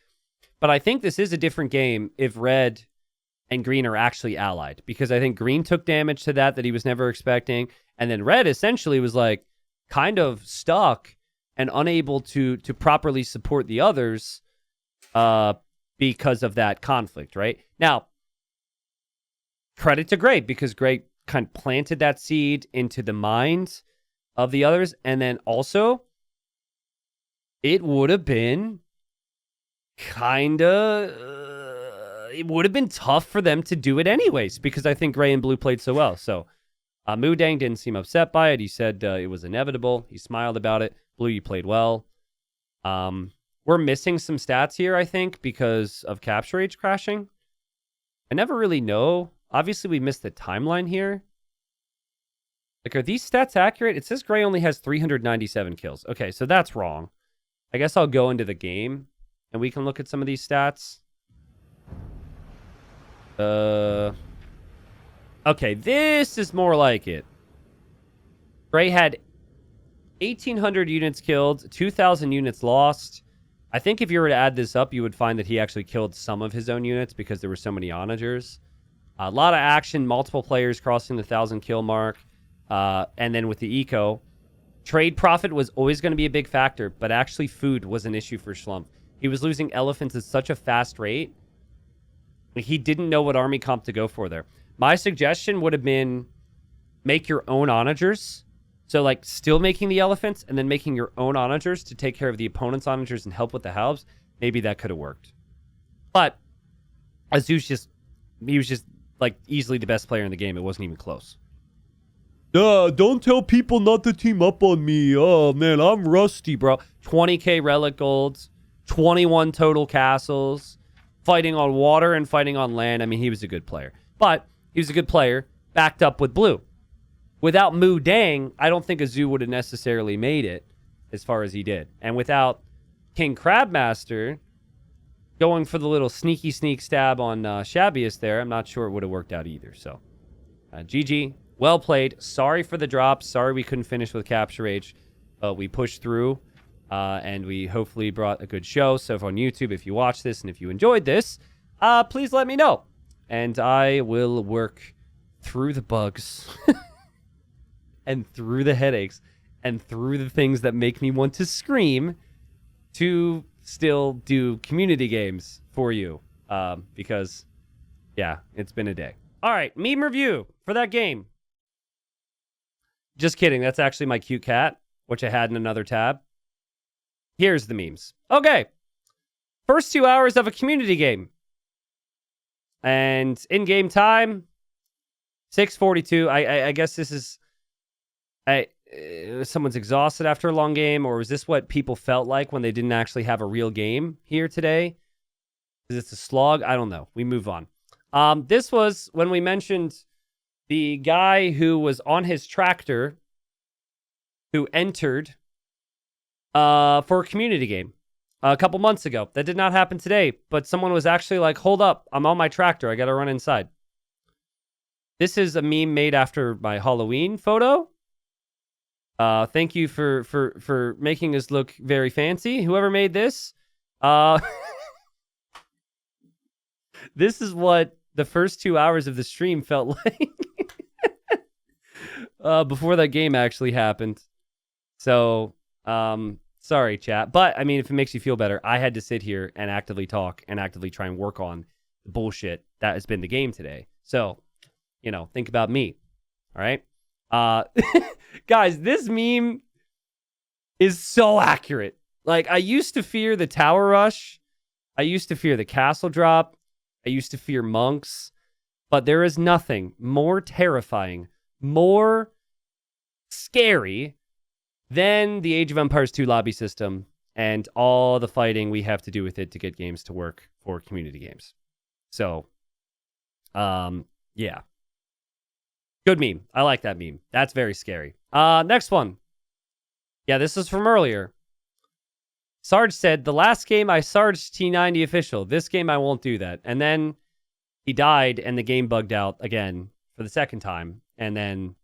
But I think this is a different game if red and green are actually allied, because I think green took damage to that he was never expecting. And then red essentially was like kind of stuck and unable to properly support the others because of that conflict, right? Now, credit to Gray, because Gray kind of planted that seed into the minds of the others. And then also, it would have been it would have been tough for them to do it anyways, because I think Gray and Blue played so well. So, Moodang didn't seem upset by it. He said it was inevitable. He smiled about it. Blue, you played well. We're missing some stats here, I think, because of capture age crashing. I never really know. Obviously, we missed the timeline here. Like, are these stats accurate? It says Gray only has 397 kills. Okay, so that's wrong. I guess I'll go into the game, and we can look at some of these stats. Okay, this is more like it. Gray had 1,800 units killed, 2,000 units lost. I think if you were to add this up, you would find that he actually killed some of his own units because there were so many onagers. A lot of action, multiple players crossing the 1,000 kill mark. And then with the eco, trade profit was always going to be a big factor, but actually food was an issue for Schlump. He was losing elephants at such a fast rate. He didn't know what army comp to go for there. My suggestion would have been make your own onagers. So, like, still making the elephants and then making your own onagers to take care of the opponent's onagers and help with the halves. Maybe that could have worked. But Azu's he was just, like, easily the best player in the game. It wasn't even close. Don't tell people not to team up on me. Oh, man, I'm rusty, bro. 20k relic golds, 21 total castles, fighting on water and fighting on land. I mean, he was a good player. But he was a good player backed up with blue. Without Mu Dang, I don't think Azu would have necessarily made it as far as he did. And without King Crabmaster going for the little sneak stab on Shabbiest there, I'm not sure it would have worked out either. So, GG. Well played. Sorry for the drops. Sorry we couldn't finish with Capture H. But we pushed through, and we hopefully brought a good show. So if on YouTube, if you watch this and if you enjoyed this, please let me know. And I will work through the bugs and through the headaches and through the things that make me want to scream to still do community games for you. Because, yeah, it's been a day. All right, meme review for that game. Just kidding. That's actually my cute cat, which I had in another tab. Here's the memes. Okay. First 2 hours of a community game. And in-game time, 6:42. I guess this is... someone's exhausted after a long game, or was this what people felt like when they didn't actually have a real game here today? Is it a slog? I don't know. We move on. This was when we mentioned the guy who was on his tractor who entered for a community game a couple months ago. That did not happen today, but someone was actually like, hold up, I'm on my tractor. I got to run inside. This is a meme made after my Halloween photo. Thank you for making us look very fancy. Whoever made this. This is what the first 2 hours of the stream felt like before that game actually happened. So, sorry, chat. But, I mean, if it makes you feel better, I had to sit here and actively talk and actively try and work on the bullshit that has been the game today. So, you know, think about me. All right? Guys, this meme is so accurate. Like, I used to fear the tower rush. I used to fear the castle drop. I used to fear monks. But there is nothing more terrifying, more scary than the Age of Empires 2 lobby system and all the fighting we have to do with it to get games to work for community games. So, yeah. Good meme. I like that meme. That's very scary. Next one. Yeah, this is from earlier. Sarge said, the last game I Sarged T90 official. This game I won't do that. And then he died and the game bugged out again for the second time. And then,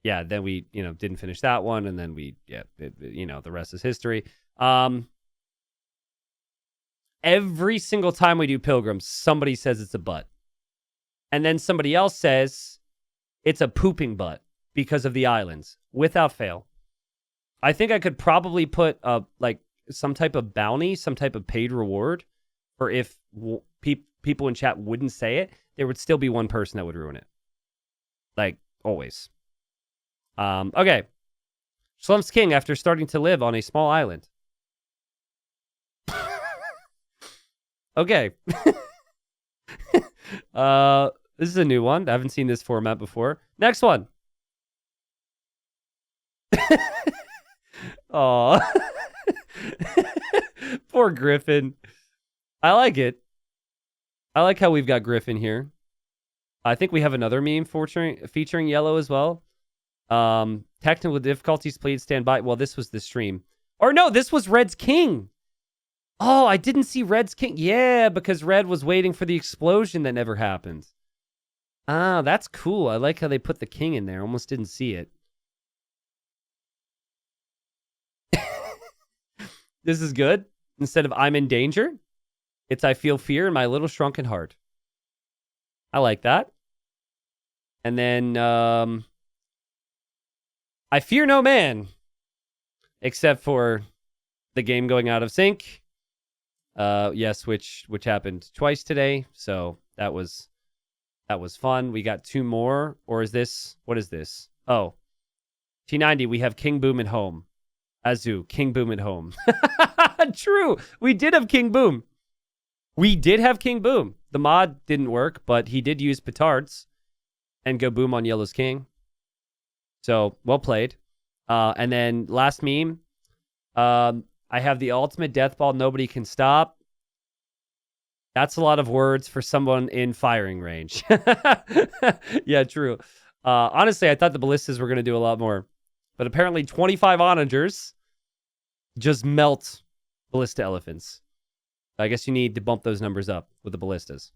yeah, then we, didn't finish that one. And then we, the rest is history. Every single time we do Pilgrims, somebody says it's a butt. And then somebody else says it's a pooping butt because of the islands, without fail. I think I could probably put some type of bounty, some type of paid reward, or if people in chat wouldn't say it, there would still be one person that would ruin it. Like, always. Okay. Slump's king after starting to live on a small island. Okay. This is a new one. I haven't seen this format before. Next one. Aw. Poor Griffin. I like it. I like how we've got Griffin here. I think we have another meme featuring Yellow as well. Technical difficulties, please stand by. Well, this was the stream. Or no, this was Red's king. Oh, I didn't see Red's king. Yeah, because Red was waiting for the explosion that never happened. Ah, that's cool. I like how they put the king in there. Almost didn't see it. This is good. Instead of I'm in danger, it's I feel fear in my little shrunken heart. I like that. And then, I fear no man. Except for the game going out of sync. Yes, which happened twice today. So that was fun. We got two more. Or is this, what is this? Oh, T90, we have King Boom at home. Azu, King Boom at home. True. We did have King Boom. We did have King Boom. The mod didn't work, but he did use petards and go boom on Yellow's king. So, well played. And then last meme. I have the ultimate death ball nobody can stop. That's a lot of words for someone in firing range. Yeah, true. Honestly, I thought the ballistas were going to do a lot more. But apparently 25 onagers just melt ballista elephants. I guess you need to bump those numbers up with the ballistas.